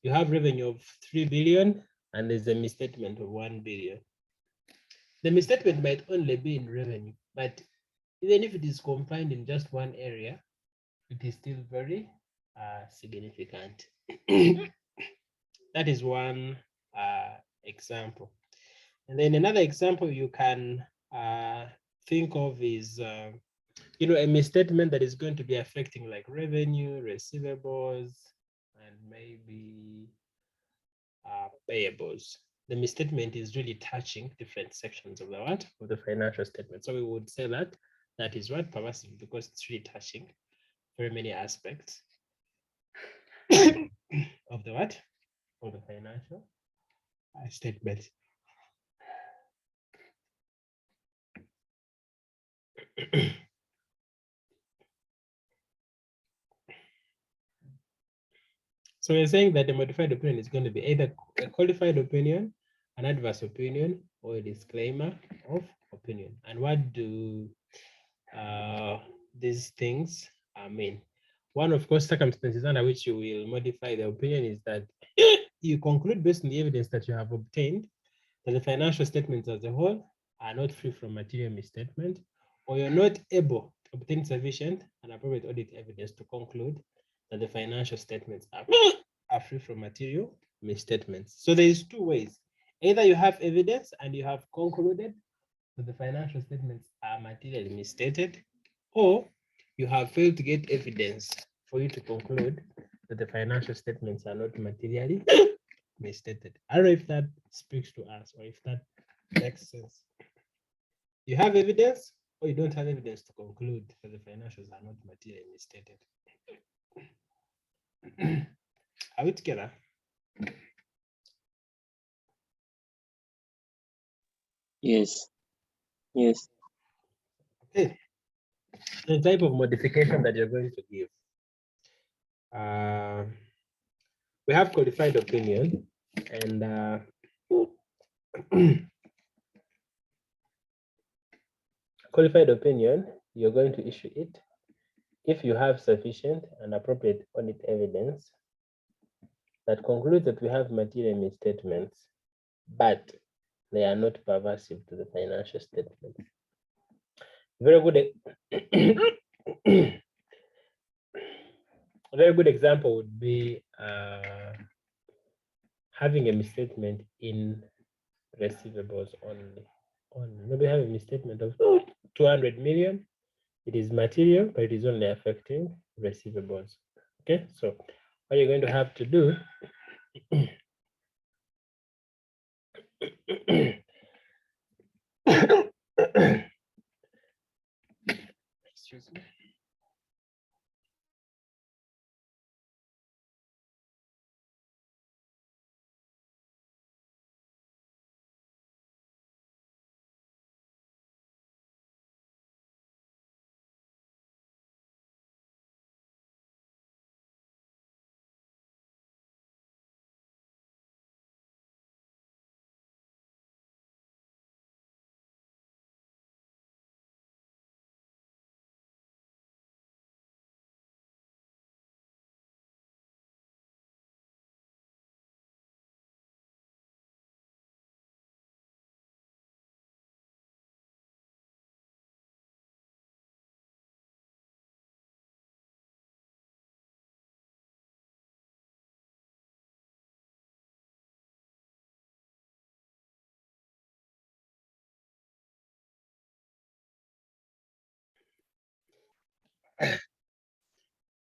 you have revenue of 3 billion and there's a misstatement of 1 billion. The misstatement might only be in revenue, but even if it is confined in just one area, it is still very significant. That is one example. And then another example you can think of is, a misstatement that is going to be affecting like revenue, receivables, and maybe payables. The misstatement is really touching different sections of the financial statement. So we would say that that is what pervasive, because it's really touching very many aspects of the financial statement. So we're saying that the modified opinion is going to be either a qualified opinion, an adverse opinion, or a disclaimer of opinion. And what do these things mean? One of course circumstances under which you will modify the opinion is that you conclude based on the evidence that you have obtained that the financial statements as a whole are not free from material misstatement, or you're not able to obtain sufficient and appropriate audit evidence to conclude that the financial statements are free from material misstatements. So there is two ways. Either you have evidence and you have concluded that the financial statements are materially misstated, or you have failed to get evidence for you to conclude that the financial statements are not materially misstated. I don't know if that speaks to us or if that makes sense. You have evidence or you don't have evidence to conclude that the financials are not materially misstated. Are we together? Yes. Yes. Okay. The type of modification that you're going to give. We have qualified opinion, and qualified opinion, you're going to issue it if you have sufficient and appropriate audit evidence that concludes that we have material misstatements, but they are not pervasive to the financial statement. Very good. A very good example would be having a misstatement in receivables only. Maybe have a misstatement of 200 million. It is material, but it is only affecting receivables. Okay, so what you're going to have to do excuse me.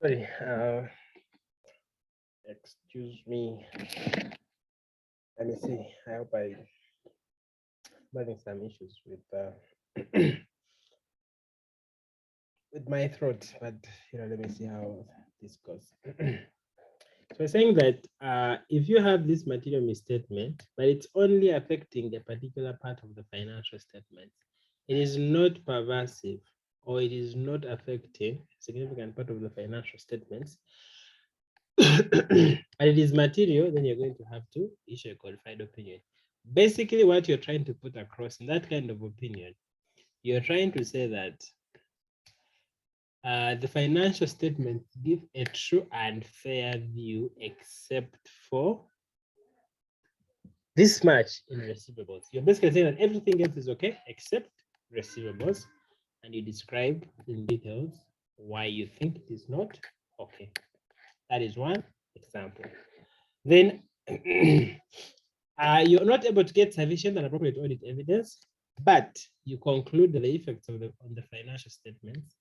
Sorry, excuse me. Let me see. I hope I'm having some issues with with my throat, but let me see how this goes. So we're saying that if you have this material misstatement, but it's only affecting a particular part of the financial statement, it is not pervasive, or it is not affecting a significant part of the financial statements, and it is material, then you're going to have to issue a qualified opinion. Basically, what you're trying to put across in that kind of opinion, you're trying to say that the financial statements give a true and fair view, except for this much in receivables. You're basically saying that everything else is okay except receivables, and you describe in details why you think it is not okay. That is one example. Then you're not able to get sufficient and appropriate audit evidence, but you conclude that the effects on the financial statements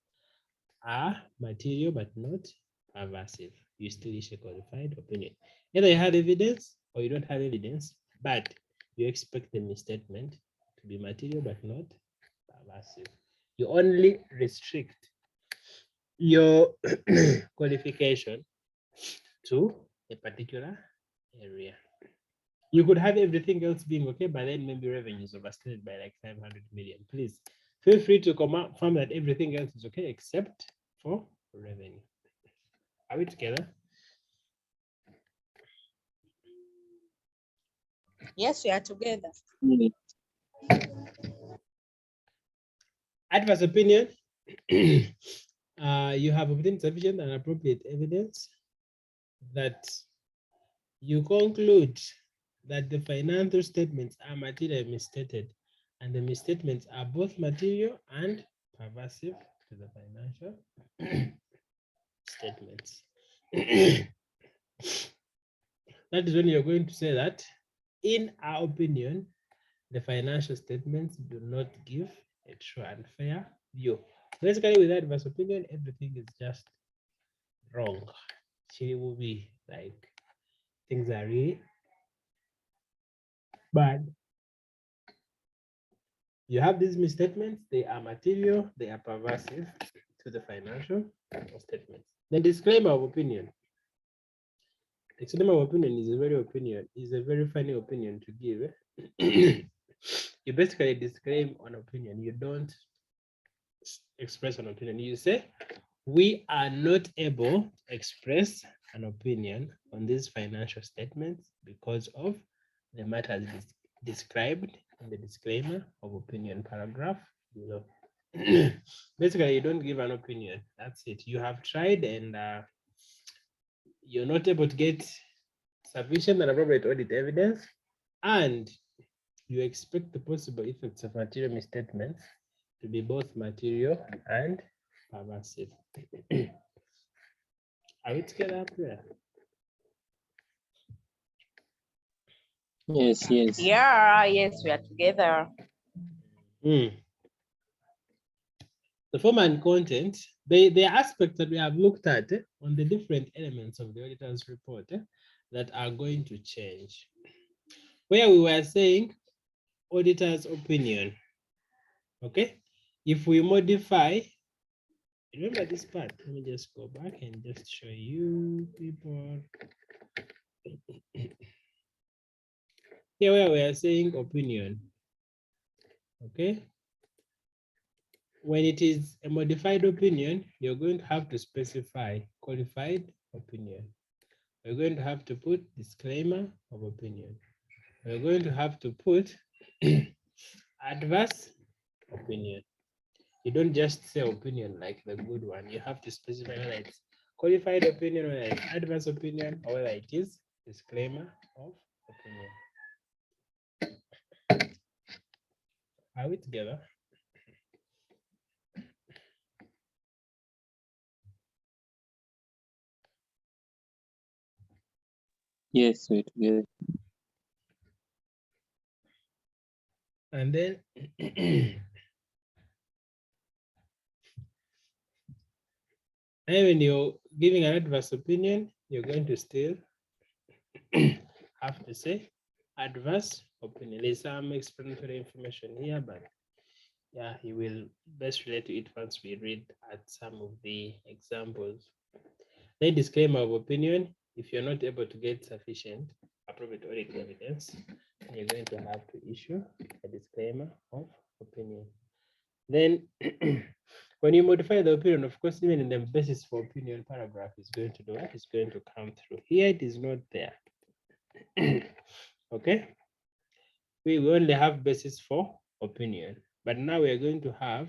are material but not pervasive. You still issue a qualified opinion. Either you have evidence or you don't have evidence, but you expect the misstatement to be material but not pervasive. You only restrict your qualification to a particular area. You could have everything else being okay, but then maybe revenues overstated by like 500 million. Please feel free to confirm that everything else is okay except for revenue. Are we together? Yes, we are together. Adverse opinion. You have obtained sufficient and appropriate evidence that you conclude that the financial statements are materially misstated, and the misstatements are both material and pervasive to the financial statements. That is when you're going to say that, in our opinion, the financial statements do not give a true and fair view. Basically, with adverse opinion, everything is just wrong. She will be like things are really bad. You have these misstatements, they are material, they are pervasive to the financial statements. The disclaimer of opinion. Disclaimer of opinion is a very funny opinion to give. You basically disclaim an opinion. You don't express an opinion. You say, we are not able to express an opinion on these financial statements because of the matters described in the disclaimer of opinion paragraph below. Basically, you don't give an opinion. That's it. You have tried and you're not able to get sufficient and appropriate audit evidence, and you expect the possible effects of material misstatements to be both material and pervasive. Are we together up there? Yes, yes. Yeah, yes, we are together. The form and content, the aspects that we have looked at on the different elements of the auditor's report that are going to change. Where we were saying auditor's opinion, okay? If we modify, remember this part, let me just go back and just show you people. Here where we are saying opinion, okay? When it is a modified opinion, you're going to have to specify qualified opinion. We're going to have to put disclaimer of opinion. We're going to have to put adverse opinion. You don't just say opinion like the good one. You have to specify whether it's qualified opinion, whether it's adverse opinion, or whether it is disclaimer of opinion. Are we together? Yes, we're together. And then and when you're giving an adverse opinion, you're going to still have to say adverse opinion. There's some explanatory information here, but yeah, you will best relate to it once we read at some of the examples. Then disclaimer of opinion, if you're not able to get sufficient appropriate audit evidence, you're going to have to issue a disclaimer of opinion. Then when you modify the opinion, of course, even in the basis for opinion paragraph is going to do what? It's going to come through. Here it is not there. Okay. We only have basis for opinion, but now we are going to have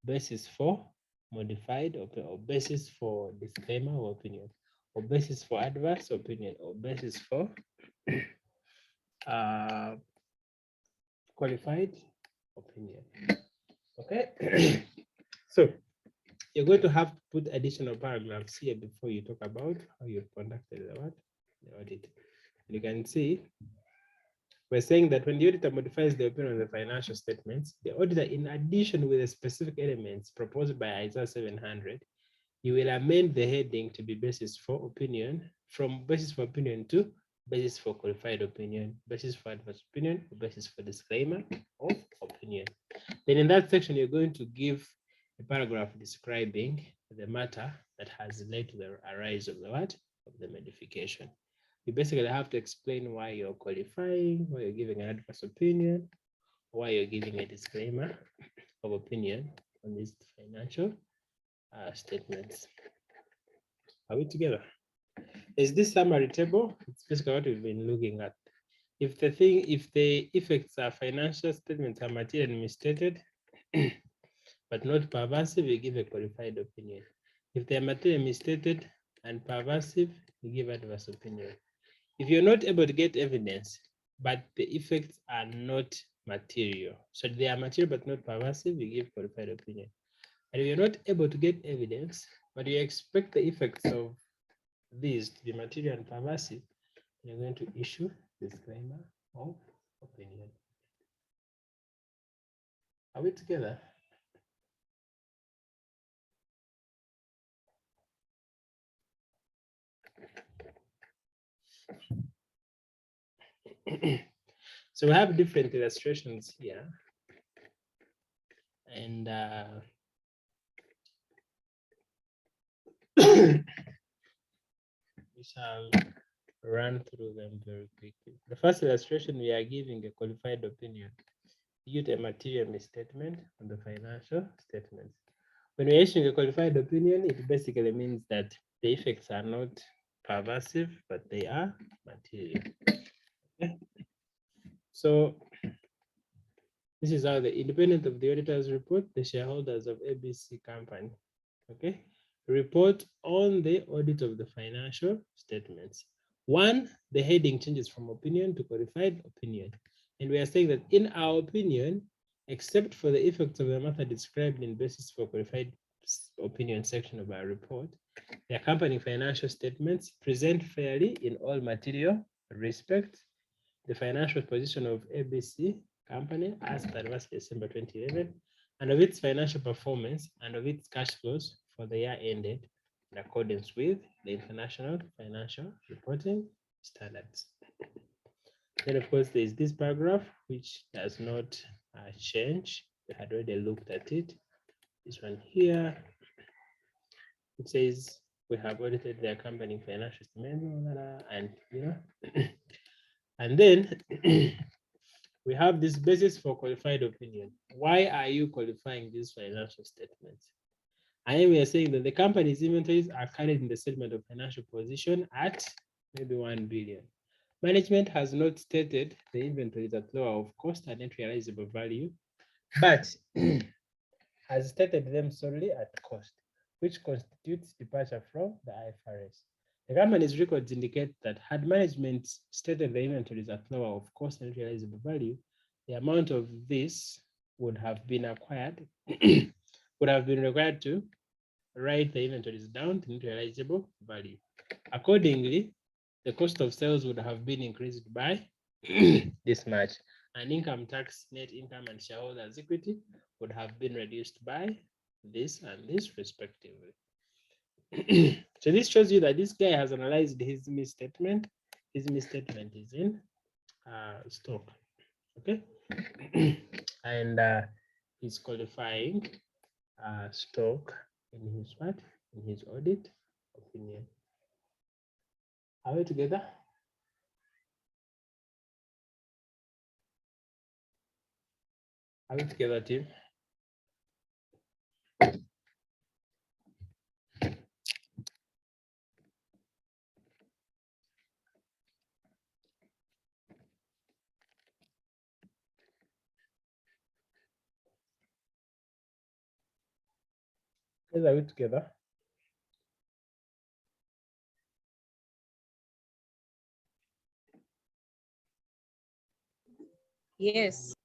basis for modified or basis for disclaimer of opinion, or basis for adverse opinion, or basis for qualified opinion. Okay. So you're going to have to put additional paragraphs here before you talk about how you've conducted the audit. You can see we're saying that when the auditor modifies the opinion on the financial statements, the auditor, in addition with the specific elements proposed by ISA 700, you will amend the heading to be basis for opinion, from basis for opinion to basis for qualified opinion, basis for adverse opinion, or basis for disclaimer of opinion. Then in that section, you're going to give a paragraph describing the matter that has led to the arise of the what? Of the modification. You basically have to explain why you're qualifying, why you're giving an adverse opinion, why you're giving a disclaimer of opinion on these financial statements. Are we together? Is this summary table? It's basically what we've been looking at. If the effects are financial statements are materially misstated, but not pervasive, we give a qualified opinion. If they are materially misstated and pervasive, you give adverse opinion. If you're not able to get evidence, but the effects are not material, so they are material but not pervasive, you give qualified opinion. And if you're not able to get evidence, but you expect the effects of these to be material and pervasive, you're going to issue disclaimer of opinion. Are we together? So we have different illustrations here. And we shall run through them very quickly. The first illustration, we are giving a qualified opinion due to a material misstatement on the financial statements. When we're issuing a qualified opinion, it basically means that the effects are not pervasive, but they are material. Okay. So this is how the independent of the auditors report, the shareholders of ABC company, okay, report on the audit of the financial statements. One, the heading changes from opinion to qualified opinion. And we are saying that in our opinion, except for the effects of the method described in basis for qualified opinion section of our report, the accompanying financial statements present fairly in all material respects the financial position of ABC company as 31st December 2011 and of its financial performance and of its cash flows for the year ended in accordance with the International Financial Reporting Standards. Then, of course, there is this paragraph which does not change. We had already looked at it. This one here, it says we have audited the accompanying financial statement, and and then we have this basis for qualified opinion. Why are you qualifying these financial statements? And we are saying that the company's inventories are carried in the statement of financial position at maybe 1 billion. Management has not stated the inventories at lower of cost and net realizable value, but has stated them solely at cost, which constitutes departure from the IFRS. The company's records indicate that had management stated the inventories at lower of cost and realizable value, the amount of this would have been acquired, would have been required to write the inventories down to realizable value. Accordingly, the cost of sales would have been increased by this much, and income tax, net income, and shareholders' equity would have been reduced by this and this respectively. So this shows you that this guy has analyzed his misstatement. His misstatement is in stock, okay? And he's qualifying stock in his what? In his audit opinion. Are we together? Are we together, team? Guys, are we together? Yes.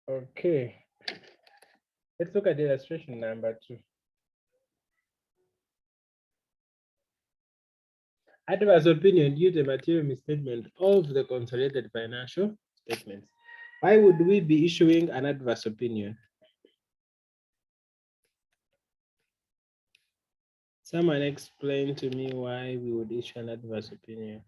Okay. Let's look at the illustration number 2. Adverse opinion due to material misstatement of the consolidated financial statements. Why would we be issuing an adverse opinion? Someone explain to me why we would issue an adverse opinion.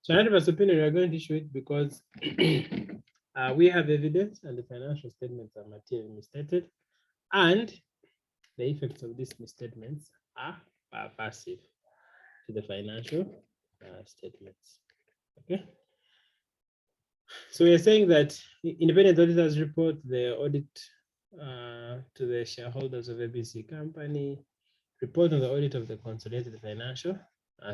So an adverse opinion, we are going to issue it because We have evidence and the financial statements are materially misstated, and the effects of these misstatements are passive to the financial statements. Okay. So we are saying that independent auditors report the audit to the shareholders of ABC company, report on the audit of the consolidated financial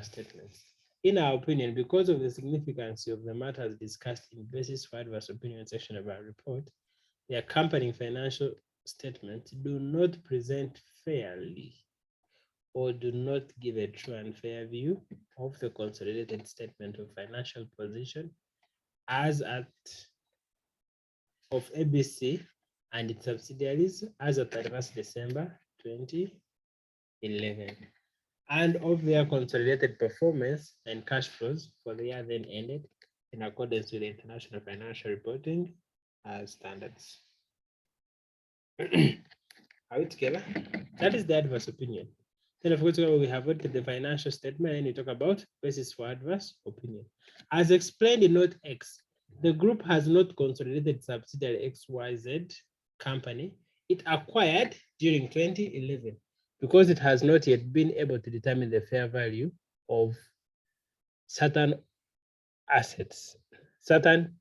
statements. In our opinion, because of the significance of the matters discussed in basis for adverse opinion section of our report, the accompanying financial statements do not present fairly or do not give a true and fair view of the consolidated statement of financial position as at of ABC and its subsidiaries as of 31st December 2011, and of their consolidated performance and cash flows for the year then ended in accordance with the International Financial Reporting standards. Are we together? That is the adverse opinion. Then, of course, we have audited the financial statement and we talk about basis for adverse opinion. As explained in Note X, the group has not consolidated subsidiary XYZ company it acquired during 2011 because it has not yet been able to determine the fair value of certain assets, certain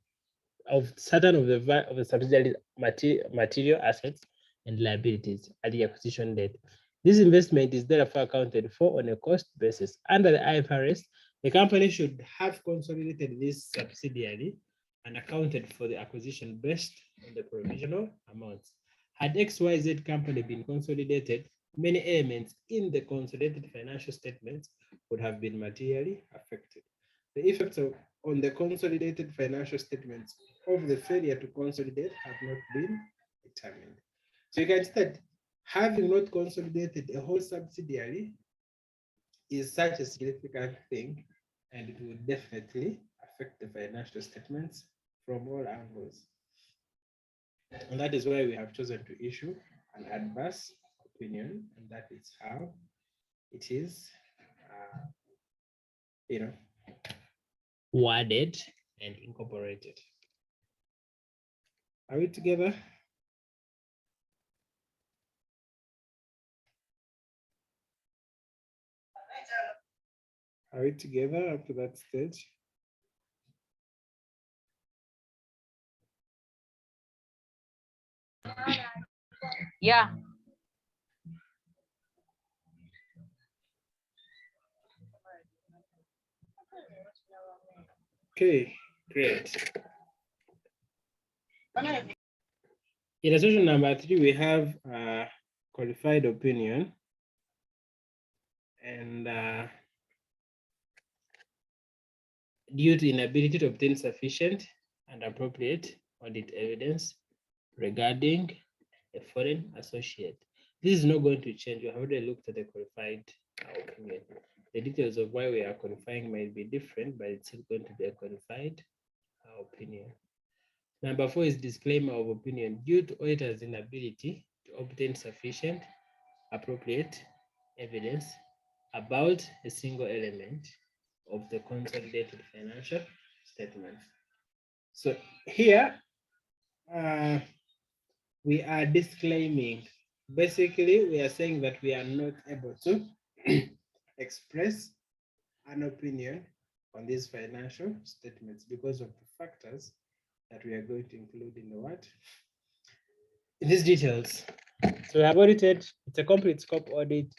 of the subsidiary material assets and liabilities at the acquisition date. This investment is therefore accounted for on a cost basis. Under the IFRS, the company should have consolidated this subsidiary and accounted for the acquisition based on the provisional amounts. Had XYZ company been consolidated, many elements in the consolidated financial statements would have been materially affected. The effects on the consolidated financial statements of the failure to consolidate have not been determined. So you can see that having not consolidated a whole subsidiary is such a significant thing, and it will definitely affect the financial statements from all angles. And that is why we have chosen to issue an adverse opinion, and that is how it is, worded and incorporated. Are we together? Are we together up to that stage? Yeah. Okay, great. In section number 3, we have qualified opinion, and due to inability to obtain sufficient and appropriate audit evidence regarding a foreign associate. This is not going to change. We have already looked at the qualified opinion. The details of why we are qualifying might be different, but it's still going to be a qualified opinion. Number 4 is disclaimer of opinion. Due to auditor's inability to obtain sufficient, appropriate evidence about a single element of the consolidated financial statements. So here, we are disclaiming. Basically, we are saying that we are not able to express an opinion on these financial statements because of the factors that we are going to include in the what? In these details. So we have audited, it's a complete scope audit.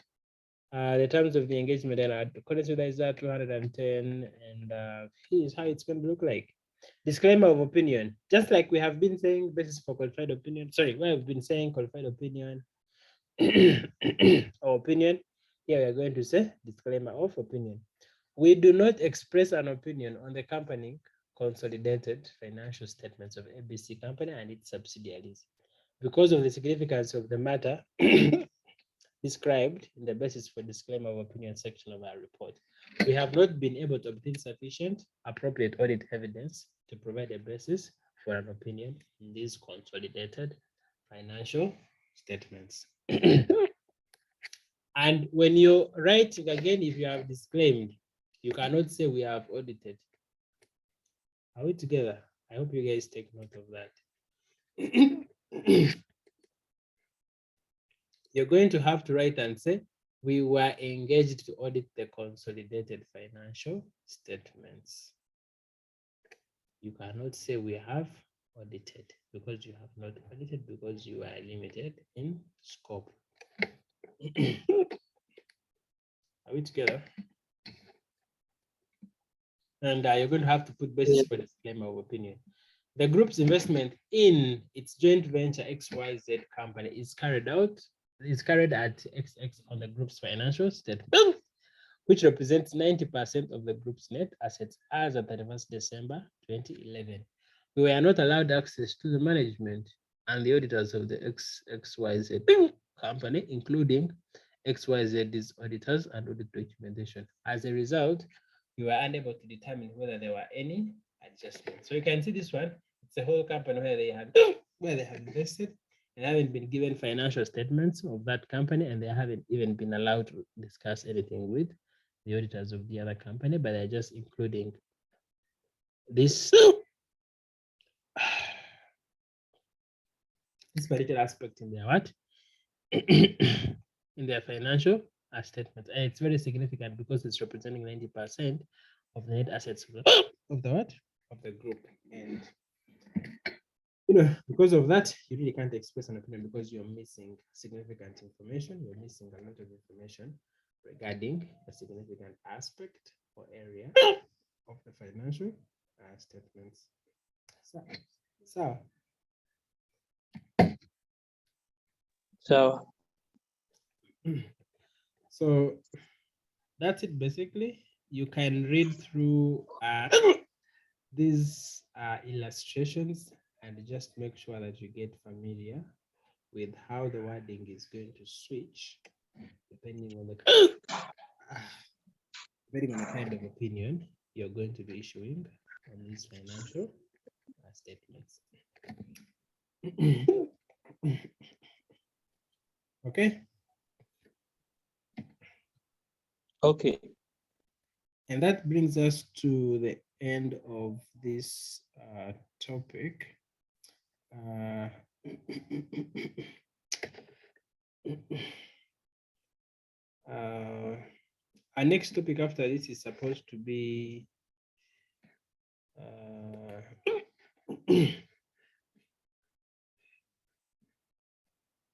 The terms of the engagement are according to ISA 210, and here's how it's going to look like. Disclaimer of opinion, just like we have been saying, basis for qualified opinion. Sorry, we have been saying qualified opinion or opinion. Here we are going to say disclaimer of opinion. We do not express an opinion on the company consolidated financial statements of ABC company and its subsidiaries because of the significance of the matter described in the basis for disclaimer of opinion section of our report. We have not been able to obtain sufficient appropriate audit evidence to provide a basis for an opinion in these consolidated financial statements. And when you write again, if you have disclaimed, you cannot say we have audited. Are we together? I hope you guys take note of that. You're going to have to write and say, we were engaged to audit the consolidated financial statements. You cannot say we have audited because you have not audited because you are limited in scope. Are we together? And you're going to have to put basis for disclaimer of opinion. The group's investment in its joint venture XYZ company is carried at XX on the group's financial statement, which represents 90% of the group's net assets as of 31st December 2011. We were not allowed access to the management and the auditors of the XYZ company, including XYZ's auditors and audit documentation. As a result, we were unable to determine whether there were any adjustments. So you can see this one, it's a whole company where they have invested and haven't been given financial statements of that company, and they haven't even been allowed to discuss anything with the auditors of the other company, but they're just including this this particular aspect in their what? In their financial statement. And it's very significant because it's representing 90% of the net assets of the what? Of the group. And because of that, you really can't express an opinion because you're missing significant information. You're missing a lot of information regarding a significant aspect or area of the financial statements. So that's it basically. You can read through these illustrations and just make sure that you get familiar with how the wording is going to switch depending on the kind of opinion you're going to be issuing on these financial statements. Okay. Okay. And that brings us to the end of this topic. Our next topic after this is supposed to be